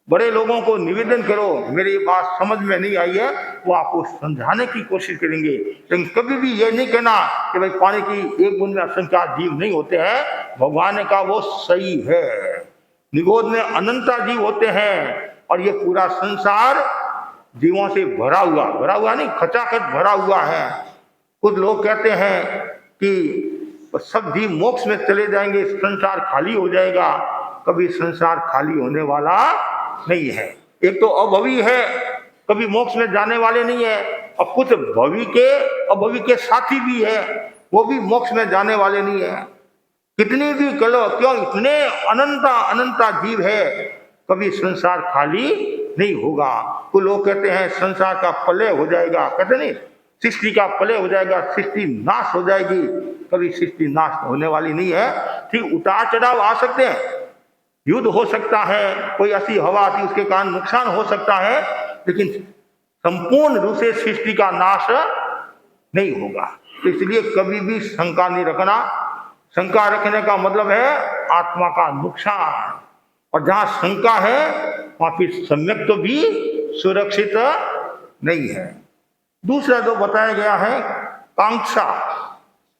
बड़े लोगों को निवेदन करो, मेरी बात समझ में नहीं आई है, वो आपको समझाने की कोशिश करेंगे। लेकिन कभी भी ये नहीं कहना कि भाई पानी की एक बूंद में असंख्य जीव नहीं होते हैं। भगवान ने कहा वो सही है, निगोद में अनंता जीव होते हैं और ये पूरा संसार जीवों से भरा हुआ नहीं, खचाखच भरा हुआ है। कुछ लोग कहते हैं कि सब जीव मोक्ष में चले जाएंगे, संसार खाली हो जाएगा। कभी संसार खाली होने वाला नहीं है। एक तो अभवी है, कभी मोक्ष में जाने वाले नहीं है, और कुछ अभवी के साथी भी है, वो भी मोक्ष में जाने वाले नहीं है। कितनी भी कलो क्यों, इतने अनंता जीव है, कभी संसार खाली नहीं होगा। कुछ लोग कहते हैं संसार का प्रलय हो जाएगा, कहते नहीं, सृष्टि का प्रलय हो जाएगा, सृष्टि नाश हो जाएगी। कभी सृष्टि नाश होने वाली नहीं है। ठीक, उतार चढ़ाव आ सकते हैं, युद्ध हो सकता है, कोई ऐसी हवा आती उसके कारण नुकसान हो सकता है, लेकिन संपूर्ण रूप से सृष्टि का नाश नहीं होगा। तो इसलिए कभी भी शंका नहीं रखना। शंका रखने का मतलब है आत्मा का नुकसान, और जहां शंका है वहां फिर सम्यक तो भी सुरक्षित नहीं है। दूसरा जो बताया गया है कांक्षा,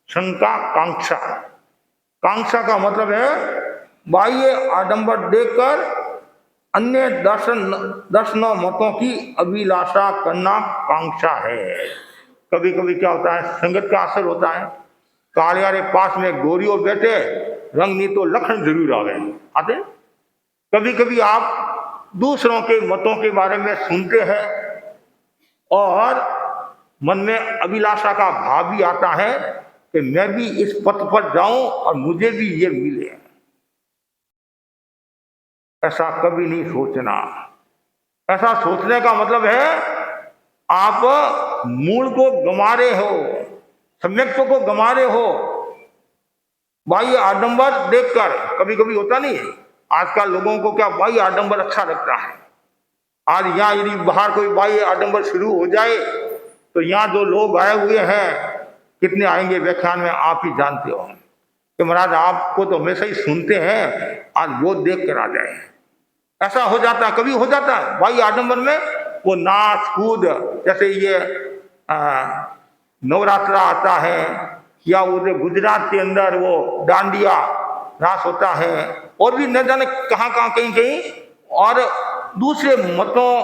शंका, कांक्षा। कांक्षा का मतलब है बाह्य आडंबर देखकर अन्य दर्शनों मतों की अभिलाषा करना कांक्षा है। कभी कभी क्या होता है, संगत का असर होता है। कालियारे पास में गोरियों बैठे, रंग नहीं तो लखन जरूर आते। कभी कभी आप दूसरों के मतों के बारे में सुनते हैं और मन में अभिलाषा का भाव भी आता है कि मैं भी इस पथ पर जाऊं और मुझे भी ये मिले। ऐसा कभी नहीं सोचना। ऐसा सोचने का मतलब है आप मूल को गंवा रहे हो, सम्यक्त्व को गंवा रहे हो। बाह्य आडंबर देखकर, कभी कभी होता नहीं है, आजकल लोगों को क्या बाह्य आडंबर अच्छा लगता है। आज यहाँ यदि बाहर कोई बाह्य आडंबर शुरू हो जाए तो यहाँ जो लोग आए हुए हैं, कितने आएंगे व्याख्यान में आप ही जानते हो कि महाराज आपको तो हमेशा ही सुनते हैं, आज वो देख कर आ जाए। ऐसा हो जाता है, कभी हो जाता है बाह्य आडंबर में वो नाच कूद, जैसे ये नवरात्रा आता है, या वो गुजरात के अंदर वो डांडिया रास होता है, और भी न जाने कहाँ कहीं, और दूसरे मतों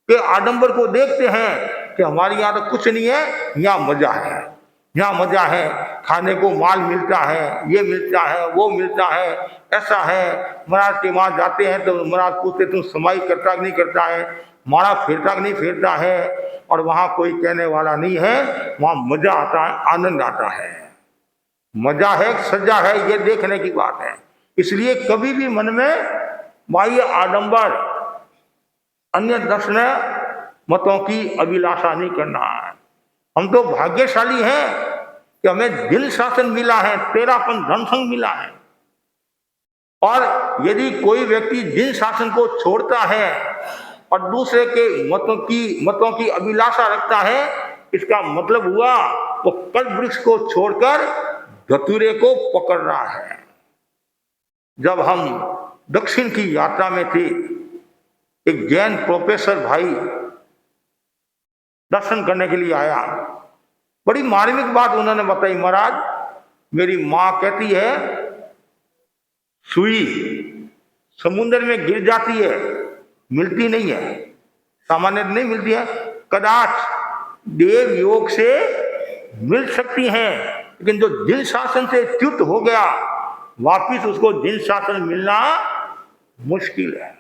के आडंबर को देखते हैं कि हमारे यहाँ तो कुछ नहीं है, यहाँ मजा है, यहाँ मजा है, खाने को माल मिलता है, ये मिलता है, वो मिलता है, ऐसा है। महाराज के वहाँ जाते हैं तो महाराज पूछते तुम समाई करता नहीं करता है, माड़ा फेरता नहीं फेरता है, और वहाँ कोई कहने वाला नहीं है, वहाँ मजा आता है, आनंद आता है, मजा है, सजा है, ये देखने की बात है। इसलिए कभी भी मन में बाह्य आडंबर, अन्य दर्शन मतों की अभिलाषा नहीं करना है। हम तो भाग्यशाली हैं कि हमें दिल शासन मिला है, तेरापन धन संग मिला है। और यदि कोई व्यक्ति जिन शासन को छोड़ता है और दूसरे के मतों की अभिलाषा रखता है, इसका मतलब हुआ वो कल्प वृक्ष को छोड़कर धतूरे को पकड़ रहा है। जब हम दक्षिण की यात्रा में थे, एक जैन प्रोफेसर भाई दर्शन करने के लिए आया। बड़ी मार्मिक बात उन्होंने बताई, महाराज मेरी माँ कहती है सुई समुद्र में गिर जाती है, मिलती नहीं है, सामान्य नहीं मिलती है, कदाच देव योग से मिल सकती हैं, लेकिन जो जिन शासन से च्युत हो गया वापिस उसको जिन शासन मिलना मुश्किल है।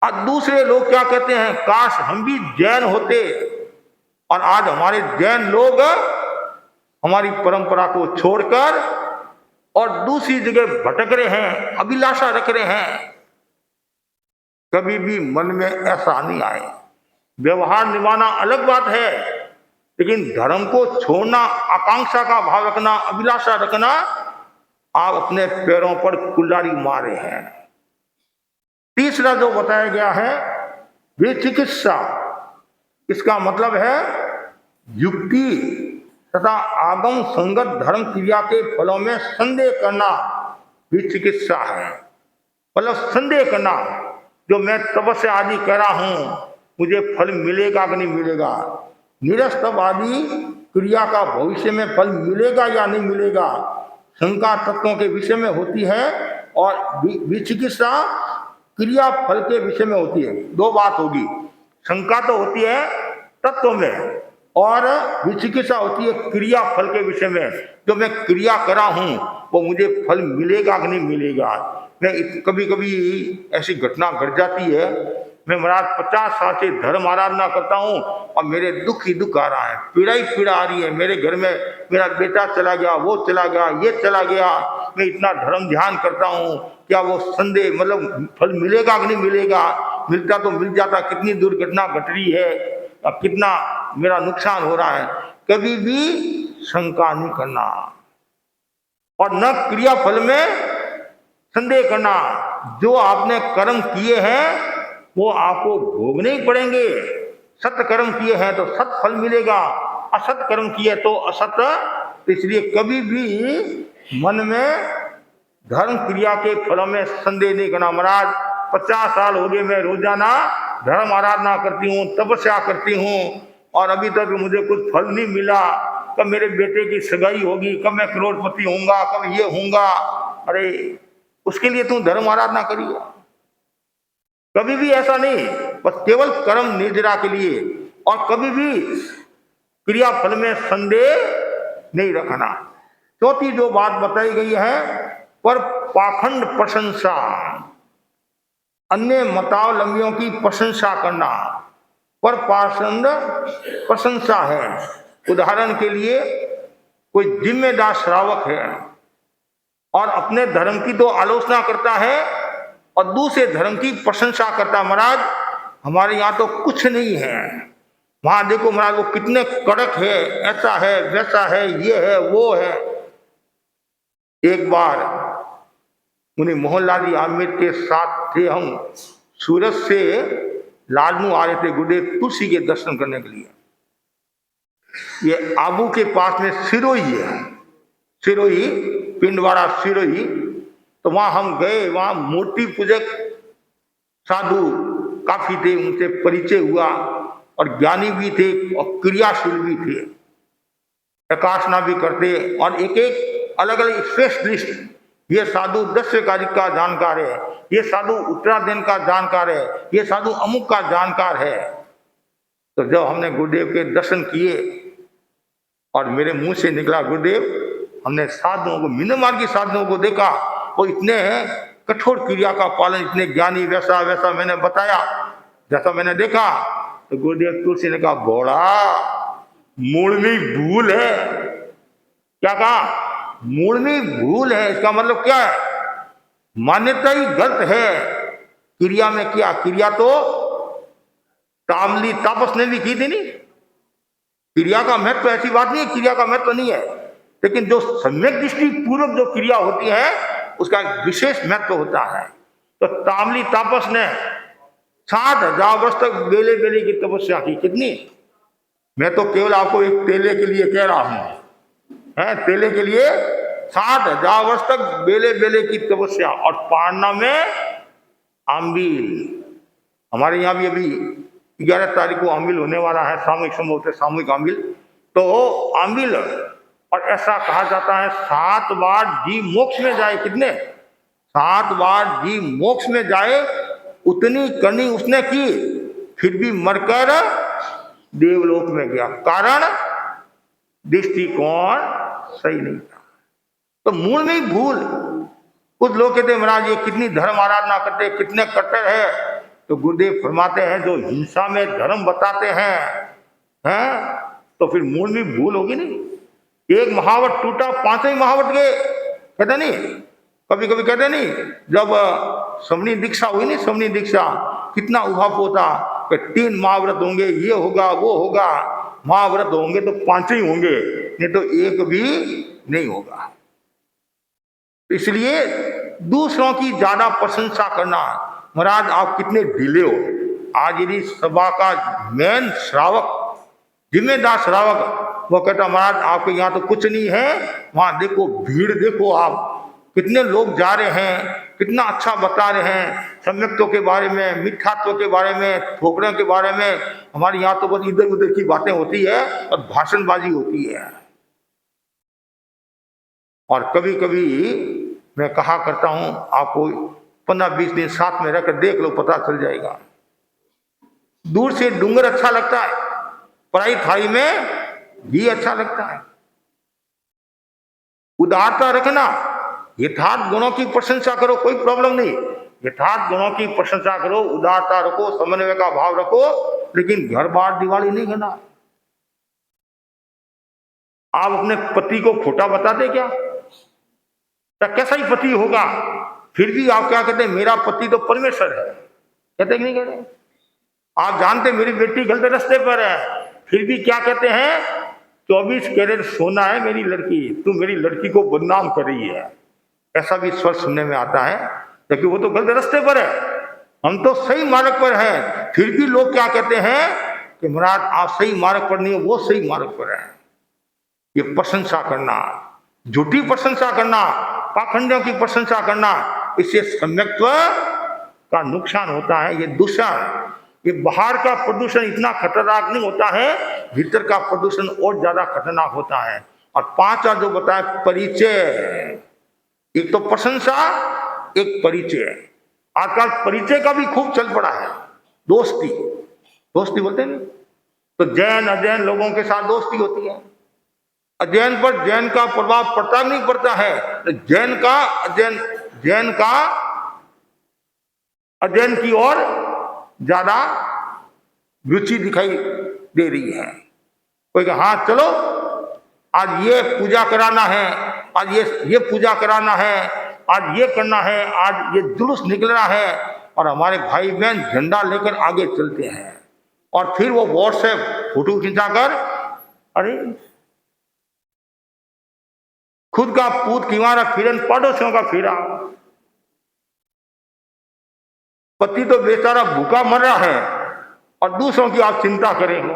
और दूसरे लोग क्या कहते हैं, काश हम भी जैन होते और आज हमारे जैन लोग हमारी परंपरा को छोड़कर और दूसरी जगह भटक रहे हैं, अभिलाषा रख रहे हैं। कभी भी मन में ऐसा नहीं आए। व्यवहार निभाना अलग बात है, लेकिन धर्म को छोड़ना, आकांक्षा का भाव रखना, अभिलाषा रखना, आप अपने पैरों पर कुल्हाड़ी मारे हैं। तीसरा जो बताया गया है विचिकित्सा, इसका मतलब है युक्ति तथा आगम संगत धर्म क्रिया के फलों में संदेह करना विचिकित्सा है। मतलब संदेह करना, जो मैं तपस्या आदि कर रहा हूं मुझे फल मिलेगा कि नहीं मिलेगा, निरस्तव आदि क्रिया का भविष्य में फल मिलेगा या नहीं मिलेगा, शंका तत्वों के विषय में होती है और विचिकित्सा क्रिया फल के विषय में होती है। दो बात होगी, शंका तो होती है तत्व में और विचिकित्सा होती है क्रिया फल के विषय में। जो मैं क्रिया करा हूं वो मुझे फल मिलेगा कि नहीं मिलेगा। मैं कभी कभी ऐसी घटना घट जाती है, मैं महाराज 50 साल से धर्म आराधना करता हूँ और मेरे दुख ही दुख आ रहा है, पीड़ा ही पीड़ा आ रही है। मेरे घर में मेरा बेटा चला गया, वो चला गया, ये चला गया, मैं इतना धर्म ध्यान करता हूँ, क्या वो संदेह मतलब फल मिलेगा कि नहीं मिलेगा, मिलता तो मिल जाता, कितनी दुर्घटना घट रही है, कितना मेरा नुकसान हो रहा है। कभी भी शंका नहीं करना और न क्रिया फल में संदेह करना। जो आपने कर्म किए हैं वो आपको भोगने ही पड़ेंगे। सत्य कर्म किए हैं तो सत्य फल मिलेगा, असत कर्म किए तो असत। इसलिए कभी भी मन में धर्म क्रिया के फलों में संदेह नहीं करना। महाराज 50 साल हो गए मैं रोजाना धर्म आराधना करती हूँ, तपस्या करती हूँ और अभी तक मुझे कुछ फल नहीं मिला। कब मेरे बेटे की सगाई होगी, कब मैं करोड़पति होऊंगा, कब ये होऊंगा। अरे उसके लिए तू धर्म आराधना करिए, कभी भी ऐसा नहीं, बस केवल कर्म निर्जरा के लिए। और कभी भी क्रिया फल में संदेह नहीं रखना। चौथी जो बात बताई गई है पर पाखंड प्रशंसा, अन्य मतावलंबियों की प्रशंसा करना पर पाखंड प्रशंसा है। उदाहरण के लिए कोई जिम्मेदार श्रावक है और अपने धर्म की तो आलोचना करता है और दूसरे धर्म की प्रशंसा करता। महाराज हमारे यहाँ तो कुछ नहीं है, वहां देखो महाराज वो कितने कड़क है, ऐसा है वैसा है, ये है वो है। एक बार उन्हें मोहनलाल आमिर के साथ थे हम, सूरत से लालनू आ रहे थे गुरुदेव तुलसी के दर्शन करने के लिए। ये आबू के पास में सिरोही है, सिरोही पिंडवाड़ा सिरोही। तो वहां हम गए, वहां मूर्ति पूजक साधु काफी थे, उनसे परिचय हुआ और ज्ञानी भी थे और क्रियाशील भी थे, प्रकाशना भी करते और एक एक अलग अलग स्पेशलिस्ट। ये साधु दस्य कार्य का जानकार है, ये साधु उत्तराधीन का जानकार है, ये साधु अमुक का जानकार है। तो जब हमने गुरुदेव के दर्शन किए और मेरे मुंह से निकला गुरुदेव, हमने साधुओं को, मिनमार की साधुओं को देखा, वो इतने कठोर क्रिया का पालन, इतने ज्ञानी, वैसा वैसा मैंने बताया जैसा मैंने देखा। तो गुरुदेव तुलसी ने कहा घोड़ा मूल में भूल है। क्या कहा? मूल में भूल है। इसका मतलब क्या है? मान्यता ही गलत है। क्रिया में क्या, क्रिया तो तामली तापस ने भी की थी नहीं। क्रिया का महत्व ऐसी बात नहीं है, क्रिया का महत्व नहीं है, लेकिन जो सम्यक दृष्टि पूर्वक जो क्रिया होती है उसका विशेष महत्व होता है। तो तामली तापस ने 7,000 वर्ष तक बेले बेले की तपस्या की। कितनी? मैं तो केवल आपको एक तेले के लिए कह रहा हूं, है तेले के लिए 7,000 वर्ष तक बेले बेले की तपस्या। और पारना में आम्बिल, हमारे यहाँ भी अभी 11 तारीख को आम्बिल होने वाला है, सामूहिक संभव से सामूहिक आम्बिल। तो आम्बिल और ऐसा कहा जाता है 7 बार जीव मोक्ष में जाए, कितने 7 बार जीव मोक्ष में जाए, उतनी करनी उसने की, फिर भी मरकर देवलोक में गया। कारण दृष्टिकोण सही नहीं था। तो मूल में ही भूल। कुछ लोग कहते हैं महाराज ये कितनी धर्म आराधना करते, कितने कट्टर है। तो गुरुदेव फरमाते हैं जो हिंसा में धर्म बताते हैं तो फिर मूल में भूल होगी नहीं। एक महावत टूटा, 5 ही महावत गए, कहते नहीं, कभी कभी कहते नहीं, जब समनी दीक्षा हुई नहीं, समनी दीक्षा कितना उभाप होता कि 3 महाव्रत होंगे, ये होगा वो होगा। महाव्रत होंगे तो 5 ही होंगे, नहीं तो एक भी नहीं होगा। इसलिए दूसरों की ज्यादा प्रशंसा करना, महाराज आप कितने ढीले हो। आज यदि सभा का मेन श्रावक, जिम्मेदार श्रावक, वो कहता महाराज आपके यहाँ तो कुछ नहीं है, वहां देखो भीड़, देखो आप कितने लोग जा रहे हैं, कितना अच्छा बता रहे हैं सम्यक्तों के बारे में, मिथ्यात्व के बारे में, ठोकरों के बारे में। हमारे यहाँ तो बस इधर उधर की बातें होती है और भाषणबाजी होती है। और कभी कभी मैं कहा करता हूं, आपको 15-20 दिन साथ में रहकर देख लो, पता चल जाएगा। दूर से डूंगर अच्छा लगता है, पराई थाली में घी अच्छा लगता है। उदारता रखना, यथार्थ गुणों की प्रशंसा करो, कोई प्रॉब्लम नहीं। यथार्थ गुणों की प्रशंसा करो, उदारता रखो, समन्वय का भाव रखो, लेकिन घर बार दिवाली नहीं करना। आप अपने पति को खोटा बताते क्या? तो कैसा ही पति होगा, फिर भी आप क्या कहते हैं, मेरा पति तो परमेश्वर है, कहते कि नहीं कहते? आप जानते मेरी बेटी गलत रास्ते पर है, फिर भी क्या कहते हैं, 24 कैरेट सोना है मेरी लड़की, तू मेरी लड़की को बदनाम कर रही है। ऐसा भी स्वर सुनने में आता है, क्योंकि वो तो गलत रास्ते पर है, हम तो सही मार्ग पर हैं। फिर भी लोग क्या कहते हैं कि महाराज आप सही मार्ग पर नहीं हो, वो सही मार्ग पर है। ये प्रशंसा करना, झूठी प्रशंसा करना, पाखंडियों की प्रशंसा करना, इससे सम्यक्त्व का नुकसान होता है। ये दूषण, ये बाहर का प्रदूषण इतना खतरनाक नहीं होता है, भीतर का प्रदूषण और ज्यादा खतरनाक होता है। और 5 जो बताए, परिचय, एक तो प्रशंसा, एक परिचय। आजकल परिचय का भी खूब चल पड़ा है। दोस्ती, दोस्ती बोलते हैं, तो जैन अजैन लोगों के साथ दोस्ती होती है। अध्ययन पर जैन का प्रभाव पड़ता नहीं पड़ता है, तो जैन का अध्ययन की ओर ज्यादा रुचि दिखाई दे रही है। कोई कहा हाँ चलो आज ये पूजा कराना है, आज ये पूजा कराना है, आज ये करना है, आज ये जुलूस निकलना है, और हमारे भाई बहन झंडा लेकर आगे चलते हैं। और फिर वो व्हाट्सएप फोटो खिंचाकर, अरे खुद का पूत किवारा फिरन पड़ोसियों का फिरा, पति तो बेचारा भूखा मर रहा है और दूसरों की आप चिंता करेंगे।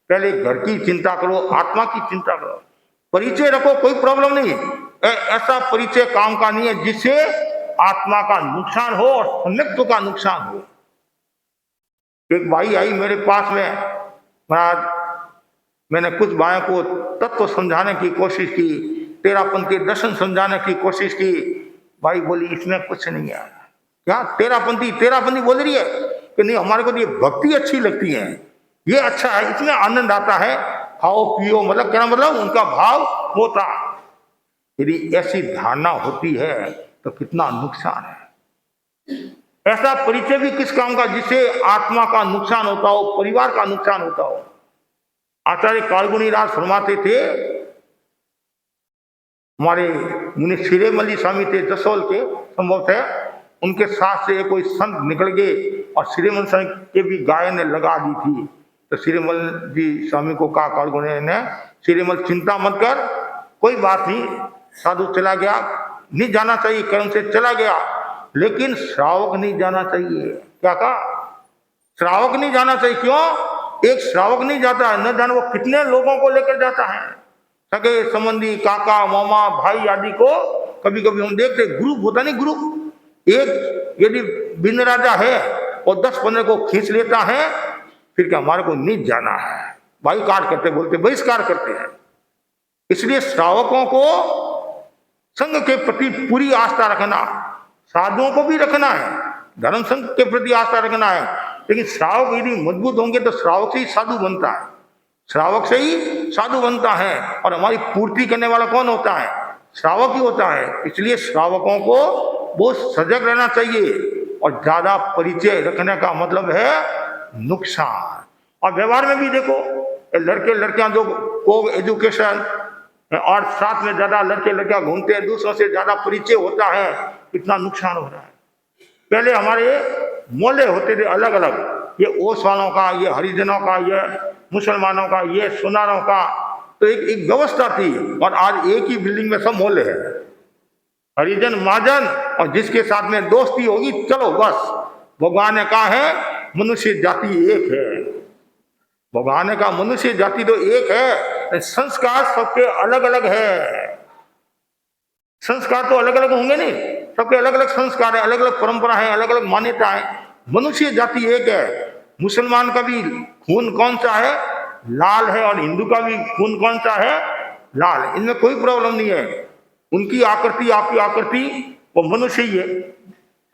पहले घर की चिंता करो, आत्मा की चिंता करो। परिचय रखो, कोई प्रॉब्लम नहीं, ऐसा परिचय काम का नहीं है जिससे आत्मा का नुकसान हो और सम्यक्त्व का नुकसान हो। एक भाई आई मेरे पास में, महाराज मैंने कुछ भाइयों को तत्व समझाने की कोशिश की, तेरापंथी दर्शन समझाने की कोशिश की। भाई बोली इसमें कुछ नहीं है। क्या तेरापंथी बोल रही है कि नहीं, हमारे को तो ये भक्ति अच्छी लगती है, ये अच्छा है, इसमें आनंद आता है, खाओ पियो, मतलब क्या मतलब उनका भाव होता। यदि ऐसी धारणा होती है तो कितना नुकसान है। ऐसा परिचय भी किस काम का जिससे आत्मा का नुकसान होता हो, परिवार का नुकसान होता हो। आचार्य कालगुणी राज फरमाते थे, हमारे मुनि शिरेमल्ली स्वामी थे जसोल के, संभव थे, उनके साथ से कोई संत निकल गए और श्रीमल स्वामी के भी गाय ने लगा दी थी। तो श्रीमल जी स्वामी को कहा कालगुणी ने, श्रीमल चिंता मत कर, कोई बात नहीं, साधु चला गया, नहीं जाना चाहिए, कर्म से चला गया, लेकिन श्रावक नहीं जाना चाहिए। क्या कहा? श्रावक नहीं जाना चाहिए। क्यों? एक श्रावक नहीं जाता है, न जाने वो कितने लोगों को लेकर जाता है, सगे संबंधी, काका मामा भाई आदि को। कभी कभी हम देखते ग्रुप होता नहीं, ग्रुप एक यदि बिन राजा है और 10-15 को खींच लेता है, फिर क्या हमारे को नहीं जाना है, बाइकाट करते, बोलते बहिष्कार करते हैं। इसलिए श्रावकों को संघ के प्रति पूरी आस्था रखना, साधुओं को भी रखना है, धर्म संघ के प्रति आस्था रखना है, लेकिन श्रावक यदि मजबूत होंगे तो श्रावक से ही साधु बनता है, श्रावक से ही साधु बनता है। और हमारी पूर्ति करने वाला कौन होता है? श्रावक ही होता है। इसलिए श्रावकों को बहुत सजग रहना चाहिए, और ज्यादा परिचय रखने का मतलब है नुकसान। और व्यवहार में भी देखो, लड़के लड़कियां जो को एजुकेशन और साथ में ज्यादा लड़के लड़कियां घूमते हैं, दूसरों से ज्यादा परिचय होता है, कितना नुकसान हो रहा है। पहले हमारे मोहल्ले होते थे अलग अलग, ये ओस वालों का, ये हरिजनों का, ये मुसलमानों का, ये सुनारों का, तो एक व्यवस्था थी। और आज एक ही बिल्डिंग में सब मोहल्ले हैं, हरिजन महाजन, और जिसके साथ में दोस्ती होगी चलो बस। भगवान ने कहा है मनुष्य जाति एक है, भगवान ने कहा मनुष्य जाति तो एक है, संस्कार सबके अलग अलग है। संस्कार तो अलग अलग होंगे नहीं, सबके अलग अलग संस्कार है, अलग अलग परंपरा है, अलग अलग मान्यता है। मनुष्य जाति एक है। मुसलमान का भी खून कौन सा है? लाल है। और हिंदू का भी खून कौन सा है? लाल। इनमें कोई प्रॉब्लम नहीं है। उनकी आकृति आपकी आकृति वो मनुष्य ही है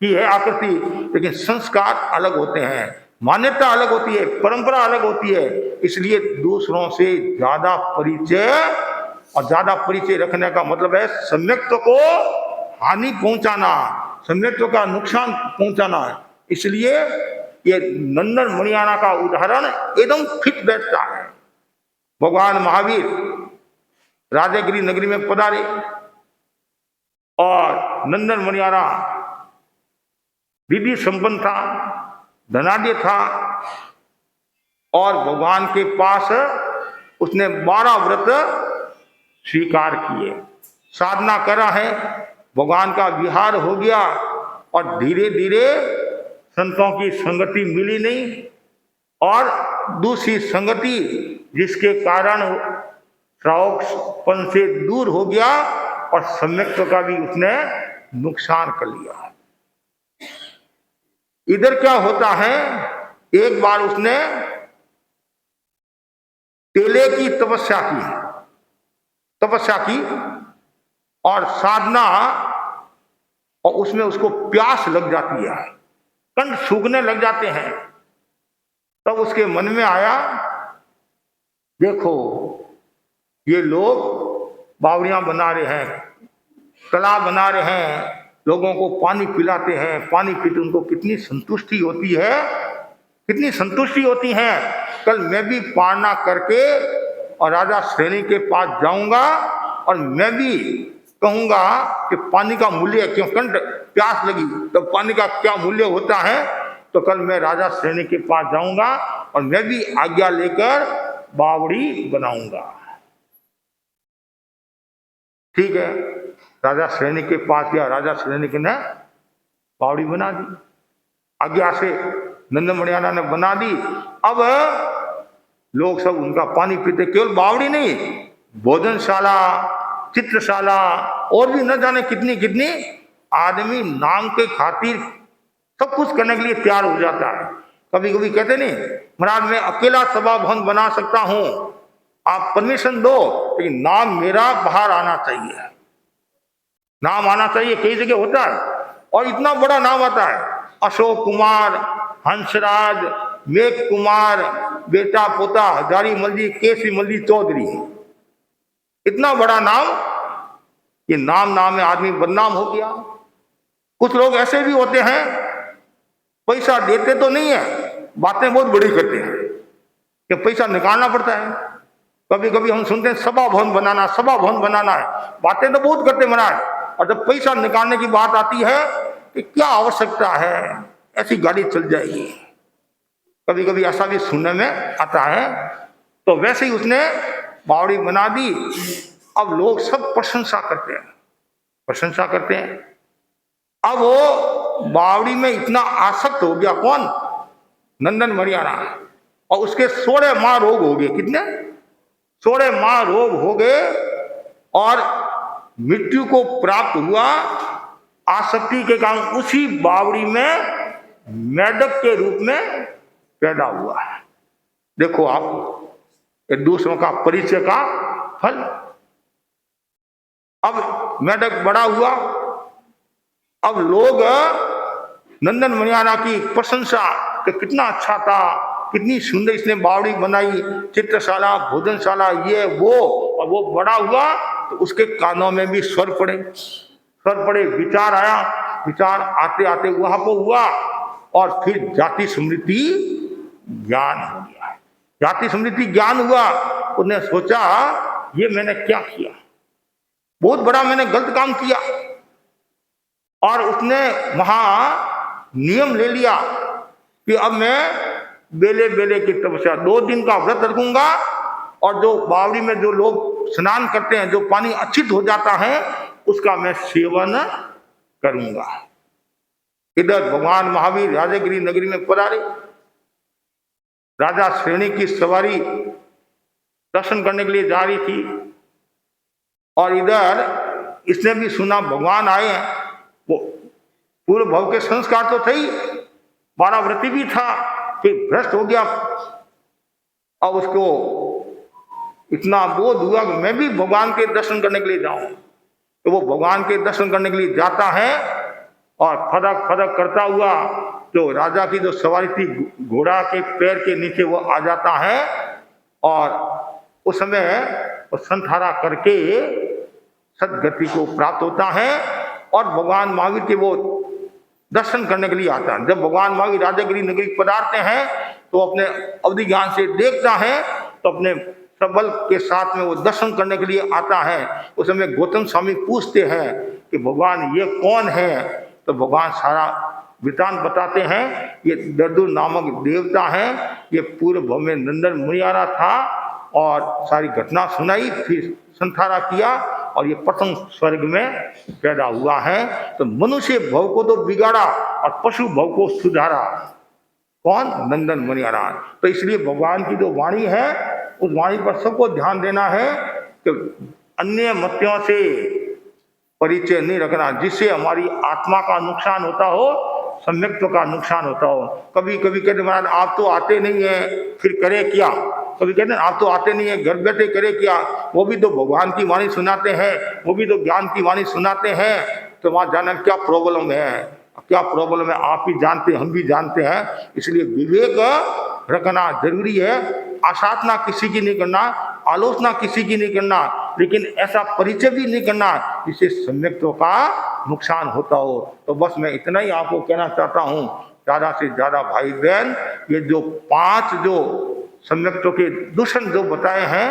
की है आकृति, लेकिन संस्कार अलग होते हैं, मान्यता अलग होती है, परंपरा अलग होती है। इसलिए दूसरों से ज्यादा परिचय, और ज्यादा परिचय रखने का मतलब है सम्यक्त्व को हानि पहुंचाना, सम्यक्त्व का नुकसान पहुंचाना। इसलिए ये नंदन मणियाना का उदाहरण एकदम फिट बैठता है। भगवान महावीर राजगिरी नगरी में पधारे, और नंदन मणियाना विधि संपन्न था, धनाढ्य था, और भगवान के पास उसने 12 व्रत स्वीकार किए, साधना करा है, भगवान का विहार हो गया। और धीरे धीरे संतों की संगति मिली नहीं, और दूसरी संगति जिसके कारण श्रावकपन से दूर हो गया, और सम्यक्त्व का भी उसने नुकसान कर लिया। इधर क्या होता है, एक बार उसने तेले की तपस्या की और साधना, और उसमें उसको प्यास लग जाती है, कंठ सूखने लग जाते हैं। तब उसके मन में आया, देखो ये लोग बावड़ियां बना रहे हैं, कला बना रहे हैं, लोगों को पानी पिलाते हैं, पानी पीते उनको कितनी संतुष्टि होती है, कितनी संतुष्टि होती है। कल मैं भी पारना करके और राजा श्रेणी के पास जाऊंगा, और मैं भी कहूंगा कि पानी का मूल्य क्यों, कंठ प्यास लगी तो पानी का क्या मूल्य होता है। तो कल मैं राजा श्रेणी के पास जाऊंगा और मैं भी आज्ञा लेकर बावड़ी बनाऊंगा। ठीक है, राजा श्रेणी के पास गया, राजा श्रेणी ने बावड़ी बना दी, आज्ञा से नंदन मणियाना ने बना दी। अब लोग सब उनका पानी पीते, केवल बावड़ी नहीं, भोजनशाला, चित्रशाला, और भी न जाने कितनी कितनी, आदमी नाम के खातिर सब कुछ करने के लिए तैयार हो जाता है। कभी कभी कहते नहीं, महाराज मैं अकेला सभा भवन बना सकता हूं, आप परमिशन दो, लेकिन नाम मेरा बाहर आना चाहिए, नाम आना चाहिए। कई जगह होता है, और इतना बड़ा नाम आता है, अशोक कुमार, हंसराज, मेघ कुमार, बेटा पोता हजारी मल्ली, केसी मल्ली चौधरी, इतना बड़ा नाम। ये नाम में आदमी बदनाम हो गया। कुछ लोग ऐसे भी होते हैं, पैसा देते तो नहीं है, बातें बहुत बड़ी करते हैं कि पैसा निकालना पड़ता है। कभी कभी हम सुनते हैं सभा भवन बनाना है, बातें तो बहुत करते महाराज, और जब पैसा निकालने की बात आती है कि क्या आवश्यकता है, ऐसी गाड़ी चल जाएगी। कभी कभी ऐसा भी सुनने में आता है। तो वैसे ही उसने बावड़ी बना दी। अब लोग सब प्रशंसा करते हैं। अब वो बावड़ी में इतना आसक्त हो गया, कौन? नंदन मणियाना। और उसके 16 माह रोग हो गए। कितने? 16 माह रोग हो गए, और मृत्यु को प्राप्त हुआ आसक्ति के कारण। उसी बावड़ी में मेढक के रूप में पैदा हुआ है। देखो आप, दूसरों का परिचय का फल। अब मेढक बड़ा हुआ, अब लोग नंदन मनियारा की प्रशंसा कि कितना अच्छा था, कितनी सुंदर इसने बावड़ी बनाई, चित्रशाला, भोजनशाला, ये वो। और वो बड़ा हुआ तो उसके कानों में भी स्वर पड़े, विचार आया, विचार आते आते वहां पर हुआ और फिर जाति स्मृति ज्ञान हो गया। जाति स्मृति ज्ञान हुआ, उसने सोचा ये मैंने क्या किया, बहुत बड़ा मैंने गलत काम किया। और उसने वहां नियम ले लिया कि अब मैं बेले बेले की तपस्या 2 दिन का व्रत रखूंगा और जो बावड़ी में जो लोग स्नान करते हैं, जो पानी अच्छित हो जाता है, उसका मैं सेवन करूंगा। इधर भगवान महावीर राजगिरी नगरी में पधारे। राजा श्रेणी की सवारी दर्शन करने के लिए जा रही थी और इधर इसने भी सुना भगवान आए हैं। वो पूर्व भाव के संस्कार तो थे ही, 12 व्रती भी था, फिर भ्रष्ट हो गया। अब उसको इतना बोध हुआ कि मैं भी भगवान के दर्शन करने के लिए जाऊं। तो वो भगवान के दर्शन करने के लिए जाता है और फदक फदक करता हुआ जो राजा की जो सवारी थी घोड़ा के पैर के नीचे वो आ जाता है और उस समय वो संथारा करके सदगति को प्राप्त होता है और भगवान महावीर के वो दर्शन करने के लिए आता है। जब भगवान महावीर राजागिरी नगरी पधारते हैं तो अपने अवधि ज्ञान से देखता है तो अपने सबल के साथ में वो दर्शन करने के लिए आता है। उस समय गौतम स्वामी पूछते हैं कि भगवान ये कौन है, तो भगवान सारा वृतांत बताते हैं। ये दर्दु नामक देवता है, ये पूर्व भव में नंदन मुनियारा था और सारी घटना सुनाई, फिर संथारा किया और ये प्रथम स्वर्ग में पैदा हुआ है। तो मनुष्य भव को तो बिगाड़ा और पशु भव को सुधारा कौन? नंदन मुनियारा। तो इसलिए भगवान की जो वाणी है उस वाणी पर सबको ध्यान देना है कि अन्य मतियों से परिचय नहीं रखना, जिससे हमारी आत्मा का नुकसान होता हो, सम्यक्त्व का नुकसान होता हो। कभी कभी कहते महाराज आप तो आते नहीं है, फिर करे क्या? कभी कहते हैं आप तो आते नहीं है, घर बैठे करे क्या? वो भी तो भगवान की वाणी सुनाते हैं, वो भी तो ज्ञान की वाणी सुनाते हैं। तो वहां जाना क्या प्रॉब्लम है? क्या प्रॉब्लम है आप ही जानते हैं, हम भी जानते हैं। इसलिए विवेक रखना जरूरी है। आसाधना किसी की नहीं करना, आलोचना किसी की नहीं करना, लेकिन ऐसा परिचय भी नहीं करना जिससे सम्यक्त्व का नुकसान होता हो। तो बस मैं इतना ही आपको कहना चाहता हूँ, ज्यादा से ज्यादा भाई बहन ये जो 5 जो सम्यक्त्व के दूषण जो बताए हैं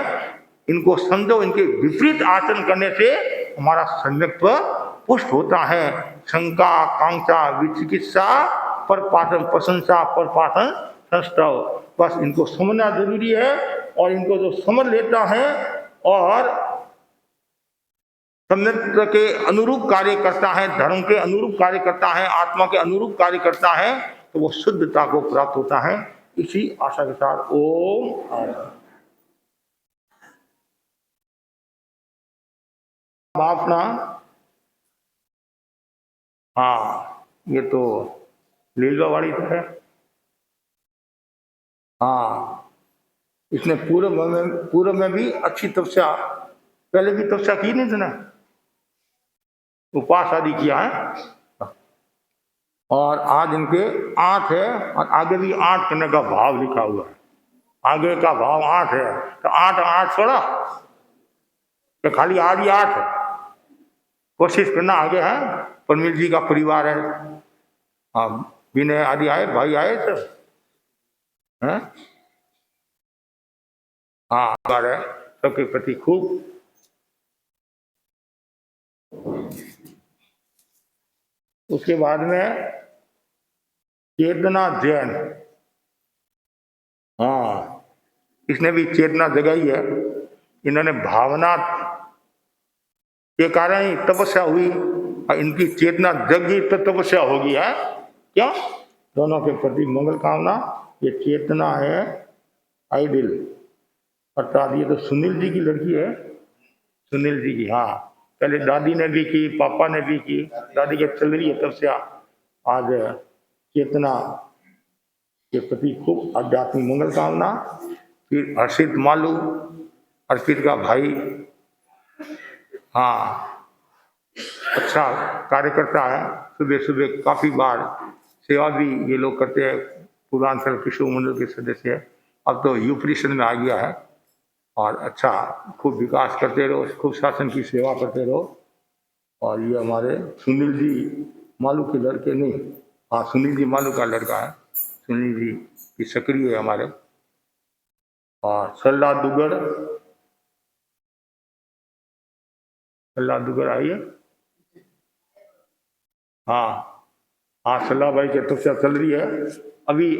इनको समझो। इनके विपरीत आचरण करने से हमारा सम्यक्त्व पुष्ट होता है। शंका, कांक्षा, विचिकित्सा, परपाठन, प्रशंसा, परपाठन, संस्तव, बस इनको समझना जरूरी है। और इनको जो समझ लेता है और सम्यक्त्व के अनुरूप कार्य करता है, धर्म के अनुरूप कार्य करता है, आत्मा के अनुरूप कार्य करता है, तो वो शुद्धता को प्राप्त होता है। इसी आशा के साथ ओम। अपना हाँ, ये तो लीलवाड़ी है। हाँ, इसने पूर्व में भी अच्छी तपस्या, पहले भी तपस्या की नहीं इसने, उपवास आदि किया है। और आज इनके 8 है और आगे भी 8 करने का भाव लिखा हुआ है। आगे का भाव 8 है तो 8 थोड़ा तो खाली आज ही 8 है। कोशिश करना आगे है। परमील जी का परिवार है, हाँ, विनय आदि आए, भाई आए सब है। हाँ, है सबके प्रति खूब। उसके बाद में चेतना जैन, हाँ, इसने भी चेतना जगाई है। इन्होंने भावना के कारण ही तपस्या हुई और इनकी चेतना जगी तो तपस्या होगी है। क्या? दोनों के प्रति मंगल कामना। ये चेतना है आइडिल, अर्थात ये तो सुनील जी की लड़की है, सुनील जी की। हाँ, पहले दादी ने भी की, पापा ने भी की, दादी के चल रही है तपस्या। आज चेतना के प्रति खूब आध्यात्मिक मंगल कामना। फिर हर्षित मालू, अर्पित का भाई, हाँ, अच्छा कार्य करता है। सुबह सुबह काफ़ी बार सेवा भी ये लोग करते हैं। पूर्वांचल किशोर मंडल के सदस्य है। अब तो यूपी में आ गया है। और अच्छा खूब विकास करते रहो, खूब शासन की सेवा करते रहो। और ये हमारे सुनील जी मालू के लड़के नहीं, हाँ सुनील जी मालू का लड़का है। सुनील जी की सक्रिय है हमारे। और सल्ला दुगर आइए। हाँ हाँ, सल्ला भाई की तपस्या चल रही है। अभी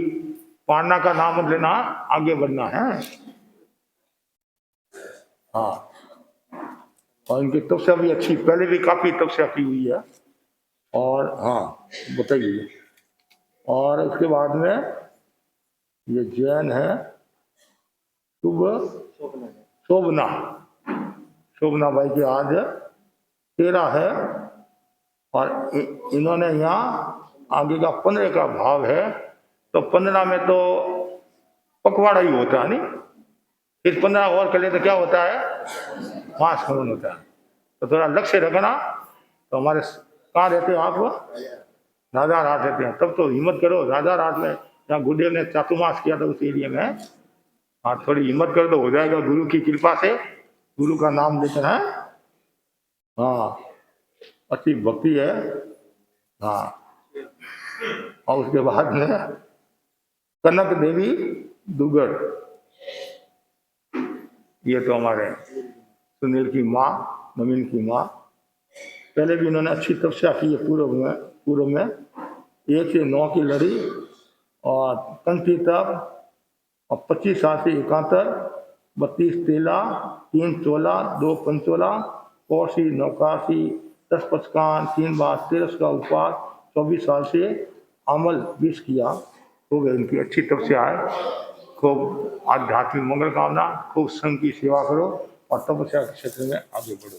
पारना का नाम मत लेना, आगे बढ़ना है। हाँ, और इनकी तपस्या भी अच्छी, पहले भी काफी तपस्या की हुई है। और हाँ बताइए। और उसके बाद में ये जैन है शुभ शोभना, शोभना भाई की आज 13 है। और इन्होंने यहाँ आगे का 15 का भाव है। तो 15 में तो पखवाड़ा ही होता है नहीं, फिर 15 और कर ले तो क्या होता है, मास खमन होता है। तो थोड़ा लक्ष्य रखना। तो हमारे कहाँ रहते हो आप, राजा राठ रहते हैं। तब तो हिम्मत करो, राजा राठ में जहाँ गुरुदेव ने चातुर्मास किया था उस एरिया में। हाँ थोड़ी हिम्मत कर दो, हो जाएगा गुरु की कृपा से, गुरु का नाम लेकर है। हाँ अच्छी भक्ति है। हाँ, और उसके बाद में कनक देवी दुगर, ये तो हमारे सुनील की माँ, नवीन की माँ। पहले भी इन्होंने अच्छी तपस्या की है। पूर्व में 1 से 9 की लड़ी और कंठी तप, और 25 साल से 71, 32 तेला, 3 चोला, 2 पंचोला, कौशी नौकाशी, 10 पचकान, 3 बार तेरस का उपवास, 24 साल से अमल 20 किया। हो गई इनकी अच्छी तपस्या है। खूब आध्यात्मिक मंगल कामना, खूब संघ की सेवा करो और तपस्या के क्षेत्र में आगे बढ़ो।